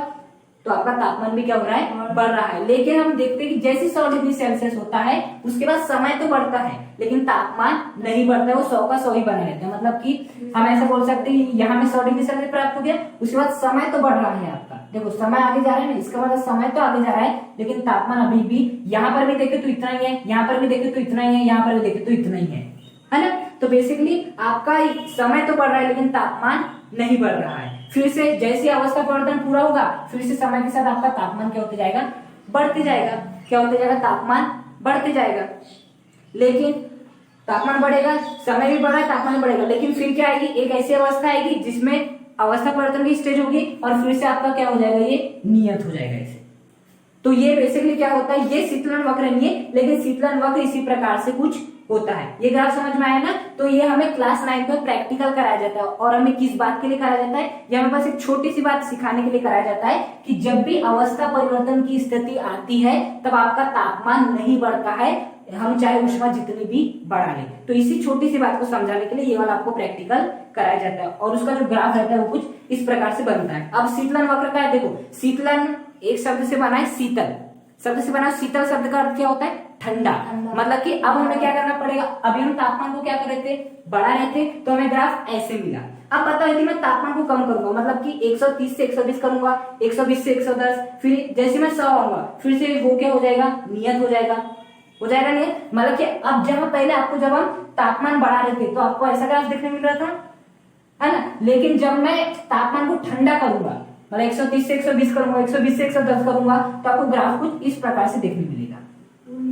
तो आपका तापमान भी क्या हो रहा है, बढ़ रहा है। लेकिन हम देखते हैं कि जैसे 100 डिग्री सेल्सियस होता है उसके बाद समय तो बढ़ता है लेकिन तापमान नहीं बढ़ता है, वो 100 का 100 ही बना रहता है। मतलब कि हम ऐसा बोल सकते हैं यहाँ में 100 डिग्री सेल्सियस प्राप्त हो गया, उसके बाद समय तो बढ़ रहा है आपका। देखो समय आगे जा रहा है ना, इसका मतलब समय तो आगे जा रहा है लेकिन तापमान अभी भी, यहाँ पर भी देखे तो इतना ही है, यहाँ पर भी देखे तो इतना ही है, यहाँ पर भी देखे तो इतना ही है ना। तो बेसिकली आपका समय तो बढ़ रहा है लेकिन तापमान नहीं बढ़ रहा है। फिर से जैसे अवस्था परिवर्तन पूरा होगा फिर से समय के साथ आपका तापमान क्या होते जाएगा, बढ़ते जाएगा। क्या होते जाएगा, तापमान बढ़ते जाएगा। लेकिन तापमान बढ़ेगा, समय भी बढ़ा है, तापमान बढ़ेगा, लेकिन फिर क्या आएगी, एक ऐसी अवस्था आएगी जिसमें अवस्था परिवर्तन की स्टेज होगी और फिर से आपका क्या हो जाएगा, ये नियत हो जाएगा इसे। तो ये बेसिकली क्या होता है, ये शीतलन वक्र नहीं है, लेकिन शीतलन वक्र इसी प्रकार से कुछ होता है। ये ग्राफ समझ में आया ना। तो ये हमें क्लास 9 में प्रैक्टिकल कराया जाता है। और हमें किस बात के लिए कराया जाता है, ये हमें बस एक छोटी सी बात सिखाने के लिए कराया जाता है कि जब भी अवस्था परिवर्तन की स्थिति आती है तब आपका तापमान नहीं बढ़ता है, हम चाहे ऊष्मा जितनी भी बढ़ा ले। तो इसी छोटी सी बात को समझाने के लिए ये वाला आपको प्रैक्टिकल कराया जाता है। और उसका जो ग्राफ रहता है वो कुछ इस प्रकार से बनता है। अब शीतलन वक्र का है, देखो शीतलन एक शब्द से बना है, शीतल शब्द से बना। शीतल शब्द का अर्थ क्या होता है, ठंडा। मतलब कि अब हमें क्या करना पड़ेगा, अभी हम तापमान को क्या कर रहे थे, बढ़ा रहे थे, तो हमें ग्राफ ऐसे मिला। अब पता है कि मैं तापमान को कम करूंगा, मतलब कि 130 से 120 करूंगा, 120 से 110, फिर जैसे मैं 100 आऊंगा फिर से वो क्या हो जाएगा, नियत हो जाएगा नियत। मतलब कि अब जब पहले आपको जब हम तापमान बढ़ा रहे थे तो आपको ऐसा ग्राफ देखने मिल रहा था, है ना। लेकिन जब मैं तापमान को ठंडा करूंगा, मतलब 130 से 120 करूंगा, 120 से 110 करूंगा, तो आपको ग्राफ कुछ इस प्रकार से देखने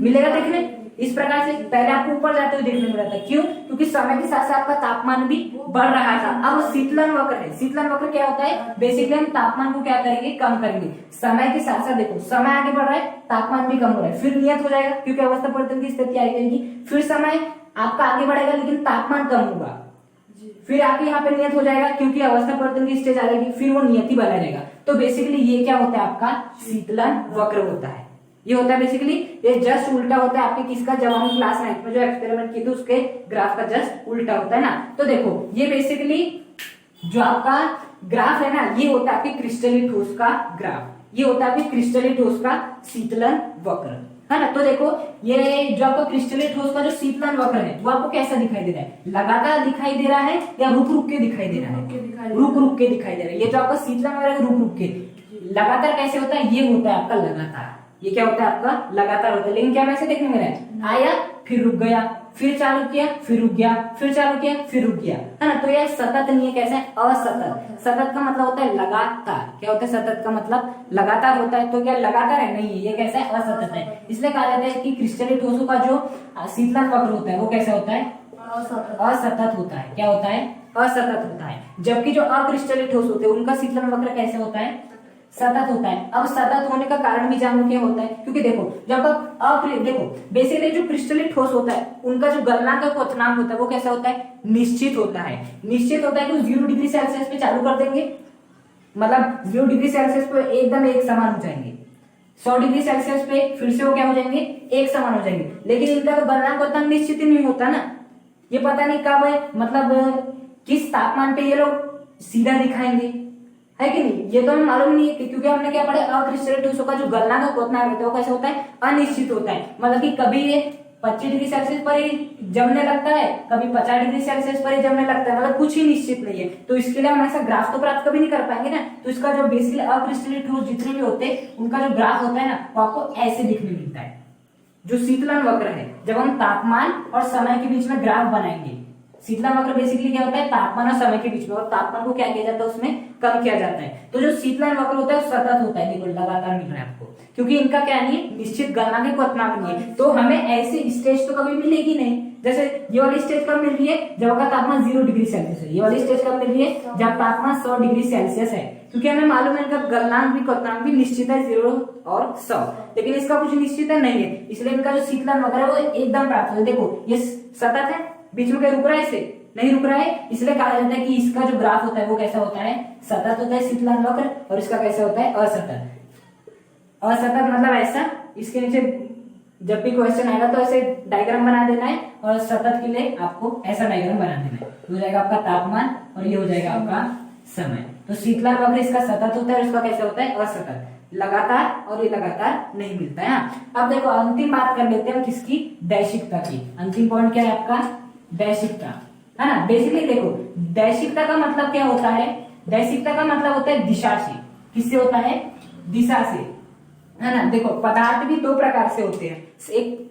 मिलेगा देखने इस प्रकार से। पहले आपको ऊपर जाते हुए देखने मिल रहा था, क्यों, क्योंकि समय के साथ साथ आपका तापमान भी बढ़ रहा था। अब शीतलन वक्र है। शीतलन वक्र क्या होता है, बेसिकली हम तापमान को क्या करेंगे, कम करेंगे समय के साथ साथ। देखो समय आगे बढ़ रहा है, तापमान भी कम हो रहा है, फिर नियत हो जाएगा क्योंकि अवस्था परिवर्तन की स्थिति आई जाएगी। फिर समय आपका आगे बढ़ेगा लेकिन तापमान कम होगा, फिर आपके यहाँ पे नियत हो जाएगा क्योंकि अवस्था परिवर्तन की स्टेज आ जाएगी, फिर वो नियति बना जाएगा। तो बेसिकली ये क्या होता है, आपका शीतलन वक्र होता है। ये होता है बेसिकली, ये जस्ट उल्टा होता है आपके किसका, जब हम क्लास 9 में जो एक्सपेरिमेंट किए थे उसके ग्राफ का जस्ट उल्टा होता है ना। तो देखो ये बेसिकली जो आपका ग्राफ है ना, ये होता है आपके क्रिस्टलीय ठोस का ग्राफ, ये होता है आपके क्रिस्टलीय ठोस का शीतलन वक्र, है ना। तो देखो ये जो आपको क्रिस्टलीय ठोस का जो शीतलन वक्र है वो आपको कैसा दिखाई दे रहा है, लगातार दिखाई दे रहा है या रुक रुक के दिखाई दे रहा है, रुक रुक के दिखाई दे रहा है। ये जो आपका शीतलन वक्र है रुक रुक के, लगातार कैसे होता है, ये होता है आपका लगातार। ये क्या होता है आपका लगातार होता है, लेकिन क्या वैसे देखने में रहा है, आया फिर रुक गया, फिर चालू किया फिर रुक गया, फिर चालू किया फिर रुक गया, है ना। तो यह सतत नहीं है, कैसा है, असतत। सतत का मतलब होता है लगातार। क्या होता है सतत का मतलब, लगातार होता है। तो क्या लगातार है, नहीं है, ये कैसा है, असतत है। इसलिए कहा जाता है कि क्रिस्टलीय ठोसों का जो शीतलन वक्र होता है वो कैसा होता है, असतत होता है। क्या होता है, असतत होता है। जबकि जो अक्रिस्टलीय ठोस होते हैं उनका शीतलन वक्र कैसे होता है, सतत होता है। अब सतत होने का कारण भी जानो क्या होता है, क्योंकि देखो जब देखो बेसिकली जो क्रिस्टलीय ठोस होता है उनका जो गलनांक का क्वथनांक होता है वो कैसा होता है, निश्चित होता है। निश्चित होता है कि 0 डिग्री सेल्सियस पे चालू कर देंगे, मतलब 0 डिग्री सेल्सियस पे एकदम एक समान हो जाएंगे, 100 डिग्री सेल्सियस पे फिर से वो क्या हो जाएंगे, एक समान हो जाएंगे। लेकिन इनका तो गलनांक क्वथनांक निश्चित ही नहीं होता ना, ये पता नहीं कब है, मतलब किस तापमान पे ये लोग सीधा दिखाएंगे, है कि नहीं, ये तो हमें मालूम नहीं है। क्योंकि हमने क्या पढ़ा, अक्रिस्टलीय ठोसों का जो गलनांक का क्वथनांक होता है वो कैसे होता है, अनिश्चित होता है। मतलब कि कभी ये 25 डिग्री सेल्सियस पर ही जमने लगता है, कभी 50 डिग्री सेल्सियस पर ही जमने लगता है, मतलब कुछ ही निश्चित नहीं है। तो इसके लिए हम ऐसा ग्राफ तो प्राप्त कभी नहीं कर पाएंगे ना। तो इसका जो बेसिकली अक्रिस्टलीय ठोस जितने भी होते हैं उनका जो ग्राफ होता है ना वो आपको ऐसे दिखने मिलता है। जो शीतलन वक्र है, जब हम तापमान और समय के बीच में ग्राफ बनाएंगे, शीतलन वक्र बेसिकली क्या होता है, तापमान और समय के बीच में, और तापमान को क्या किया जाता है, उसमें कम किया जाता है। तो जो शीतलन वक्र होता है सतत होता है, देखो लगातार मिल रहा है आपको, क्योंकि इनका क्या नहीं है, निश्चित गलनांक क्वथनांक नहीं है। तो हमें ऐसी स्टेज तो कभी मिलेगी नहीं। जैसे ये वाली स्टेज कब मिल रही है, जब का तापमान 0 डिग्री सेल्सियस है। ये वाली स्टेज कब मिल रही है, जब तापमान 100 डिग्री सेल्सियस है। क्योंकि हमें मालूम है इनका गलनांक भी क्वथनांक भी निश्चित है, 0 और 100, लेकिन इसका कुछ निश्चित है नहीं है। इसलिए इनका जो शीतलन वक्र है वो एकदम प्राप्त होता है। देखो ये सतत है, बीच में कहीं रुक रहा है, इसे नहीं रुक रहा है, इसलिए कहा जाता है कि इसका जो ग्राफ होता है वो कैसा होता है, सतत होता है शीतलन वक्र, और इसका कैसा होता है, असतत। असतत मतलब ऐसा, इसके नीचे जब भी क्वेश्चन आएगा तो ऐसे डायग्राम बना देना है, और सतत के लिए आपको ऐसा डायग्राम बना देना है। हो जाएगा आपका तापमान और ये हो जाएगा आपका समय। तो शीतलन वक्र इसका सतत होता है और इसका कैसा होता है, असतत, लगातार, और ये लगातार नहीं मिलता है। अब देखो अंतिम बात कर लेते हैं किसकी, दैशिकता की। अंतिम पॉइंट क्या है आपका, दैशिकता, है ना। बेसिकली देखो दैशिकता का मतलब क्या होता है, दैशिकता का मतलब होता है दिशा से। किससे होता है, दिशा से, है ना। देखो पदार्थ भी दो प्रकार से होते हैं,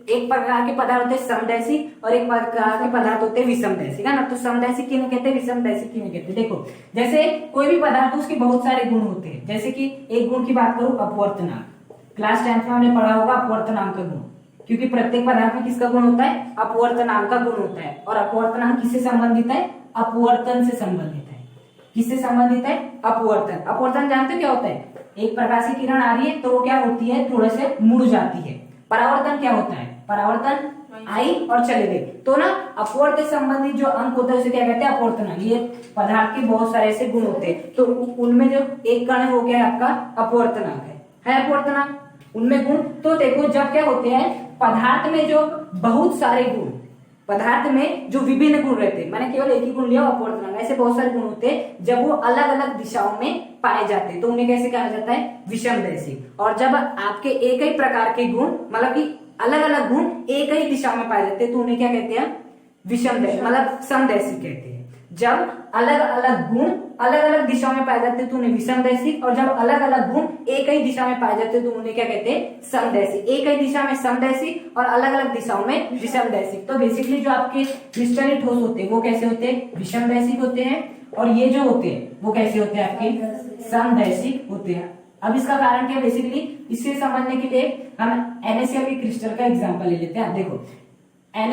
एक प्रकार के पदार्थ होते हैं समदैशिक और एक प्रकार के पदार्थ होते हैं विषमदैशिक, है ना। तो समदैशिक किन्हें कहते हैं, विषमदैशिक किन्हें कहते हैं। देखो जैसे कोई भी पदार्थ उसके बहुत सारे गुण होते हैं। जैसे कि एक गुण की बात करूं, अपवर्तनांक, क्लास 10th में हमने पढ़ा होगा अपवर्तनांक का गुण, क्योंकि प्रत्येक पदार्थ में किसका गुण होता है, अपवर्तनांक का गुण होता है। और अपवर्तनांक किससे संबंधित है, अपवर्तन से संबंधित है। किससे संबंधित है, अपवर्तन। अपवर्तन जानते हो क्या होता है, एक प्रकाश की किरण आ रही है तो वो क्या होती है, थोड़े से मुड़ जाती है। परावर्तन क्या होता है, परावर्तन आई और चले गए। तो ना अपवर्त से संबंधित जो अंक होता है उसे क्या कहते हैं, अपवर्तनांक। ये पदार्थ के बहुत सारे ऐसे गुण होते हैं, तो उनमें जो एक कण है वो क्या है, आपका अपवर्तनांक है अपवर्तनांक, उनमें गुण। तो देखो जब क्या होते हैं, पदार्थ में जो बहुत सारे गुण, पदार्थ में जो विभिन्न गुण रहते हैं, मैंने केवल एक ही गुण लिया अपवर्तनांक, ऐसे बहुत सारे गुण होते हैं, जब वो अलग अलग दिशाओं में पाए जाते हैं तो उन्हें कैसे कहा जाता है, विषमदैशिक। और जब आपके एक ही प्रकार के गुण, मतलब कि अलग अलग गुण एक ही दिशा में पाए जाते हैं तो उन्हें क्या कहते हैं, विषमदैशिक, मतलब समदैशिक कहते हैं। जब अलग अलग गुण अलग अलग दिशाओं में पाए जाते हैं तो उन्हें विषमदैशिक, और जब अलग अलग गुण एक ही दिशा में पाए जाते हैं तो उन्हें क्या कहते हैं, समदैशिक। एक ही दिशा में समदैशिक और अलग अलग दिशाओं में विषमदैशिक। तो बेसिकली जो आपके क्रिस्टलीय ठोस होते हैं वो कैसे होते हैं, विषमदैशिक होते हैं, और ये जो होते हैं वो कैसे होते हैं, आपके समदैशिक होते हैं। अब इसका कारण क्या, बेसिकली इसे समझने के लिए हम NaCl के क्रिस्टल का एग्जांपल ले लेते हैं। देखो Na+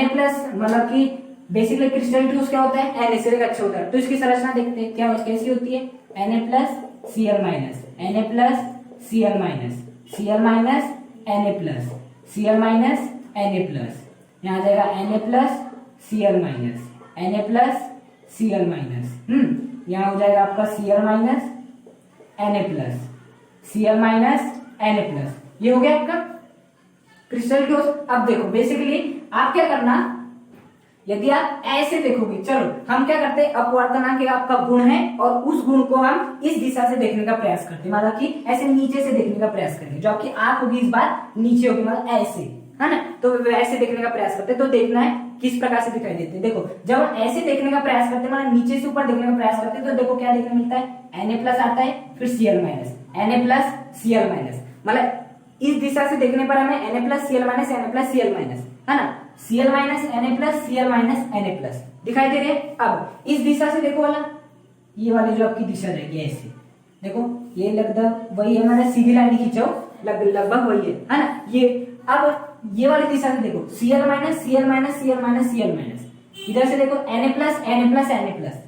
मतलब कि बेसिकली क्रिस्टल ठोस क्या होता है, NaCl का अच्छा होता है। तो इसकी संरचना देखते हैं क्या कैसी होती है, Na+Cl-, Na+Cl-, Cl-, Na+, Cl-, Na+, यहाँ आ जाएगा Na+Cl-, Na+Cl-, यहाँ हो जाएगा आपका Cl-, Na+, Cl-, Na+, ये हो गया आपका क्रिस्टल ठोस। अब देखो बेसिकली आप क्या करना, यदि आप ऐसे देखोगे, चलो हम क्या करते हैं, अपवर्तनांक के आपका गुण है और उस गुण को हम इस दिशा से देखने का प्रयास करते हैं, मतलब कि ऐसे नीचे से देखने का प्रयास करेंगे। जो आपकी आंख होगी इस बार नीचे होगी, मतलब ऐसे, है ना। तो ऐसे देखने का प्रयास करते हैं, तो देखना है किस प्रकार से दिखाई देते हैं। देखो जब हम ऐसे देखने का प्रयास करते हैं, मतलब नीचे से ऊपर देखने का प्रयास करते हैं, तो देखो क्या देखने मिलता है, Na+ आता है, फिर Cl-, Na+Cl-, मतलब इस दिशा से देखने पर हमें Na+Cl-, Na+Cl-, है ना। Cl minus Na plus Cl minus Na plus दिखाई दे रहे हैं। अब इस दिशा से देखो वाला, ये वाली जो आपकी दिशा रहेगी ऐसे, देखो ये लगभग वही है, मैंने सीधी लाइन खींचा लगभग वही है ना। ये अब ये वाली दिशा से देखो Cl minus Cl minus Cl minus Cl minus, इधर से देखो Na plus Na plus Na plus.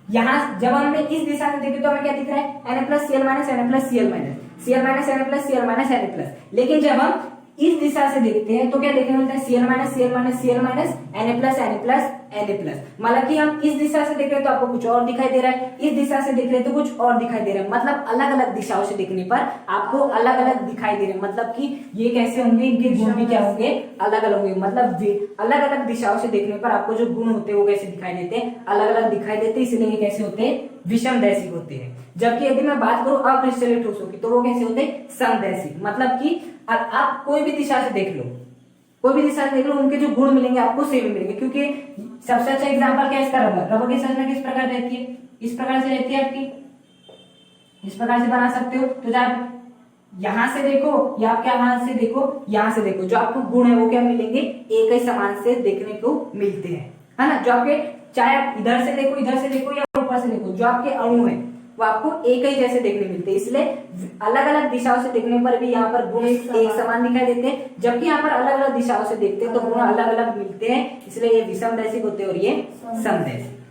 यहाँ जब हमने इस दिशा में देखे तो हमें क्या दिख रहा है, Na plus Cl minus Na plus Cl minus Cl minus Na plus Cl minus Na plus. लेकिन जब हम इस दिशा से देखते हैं तो क्या देखने मिलता है, Cl minus Cl minus Cl minus Na plus Na plus Na plus. मतलब कि हम इस दिशा से देख रहे हैं तो आपको कुछ और दिखाई दे रहा है, इस दिशा से देख रहे हैं तो कुछ और दिखाई दे रहा है। मतलब अलग अलग दिशाओं से देखने पर आपको अलग अलग दिखाई दे रहे हैं। मतलब कि ये कैसे होंगे, इनके गुण भी क्या होंगे, अलग अलग होंगे। मतलब अलग अलग दिशाओं से देखने पर आपको जो गुण होते हैं वो कैसे दिखाई देते हैं, अलग अलग दिखाई देते हैं। इसलिए ये कैसे होते हैं, विषमदैशिक होते हैं। जबकि यदि मैं बात करूं अक्रिस्टलीय ठोसों की तो वो कैसे होते हैं, समदैशिक। मतलब कि आप कोई भी दिशा से देख लो, कोई भी दिशा से देख लो, उनके जो गुण मिलेंगे आपको सेम मिलेंगे। क्योंकि सबसे अच्छा एग्जांपल क्या है इसका, रबर। रबर की संरचना किस प्रकार रहती है, इस प्रकार से रहती है आपकी, इस प्रकार से बना सकते हो। तो जब यहां से देखो या आप क्या यहां से देखो, यहां से देखो, जो आपको गुण है वो क्या मिलेंगे, एक ही समान से देखने को मिलते हैं, है ना। जो आपके चाहे आप इधर से देखो, इधर से देखो या ऊपर से देखो, जो आपके अणु है वो आपको एक ही जैसे देखने मिलते हैं। इसलिए अलग अलग दिशाओं से देखने पर भी यहाँ पर गुण एक समान दिखाई देते हैं, जबकि यहाँ पर अलग अलग दिशाओं से देखते हैं तो गुण अलग अलग मिलते हैं। इसलिए ये विषमदैशिक होते हैं और ये समदैशिक।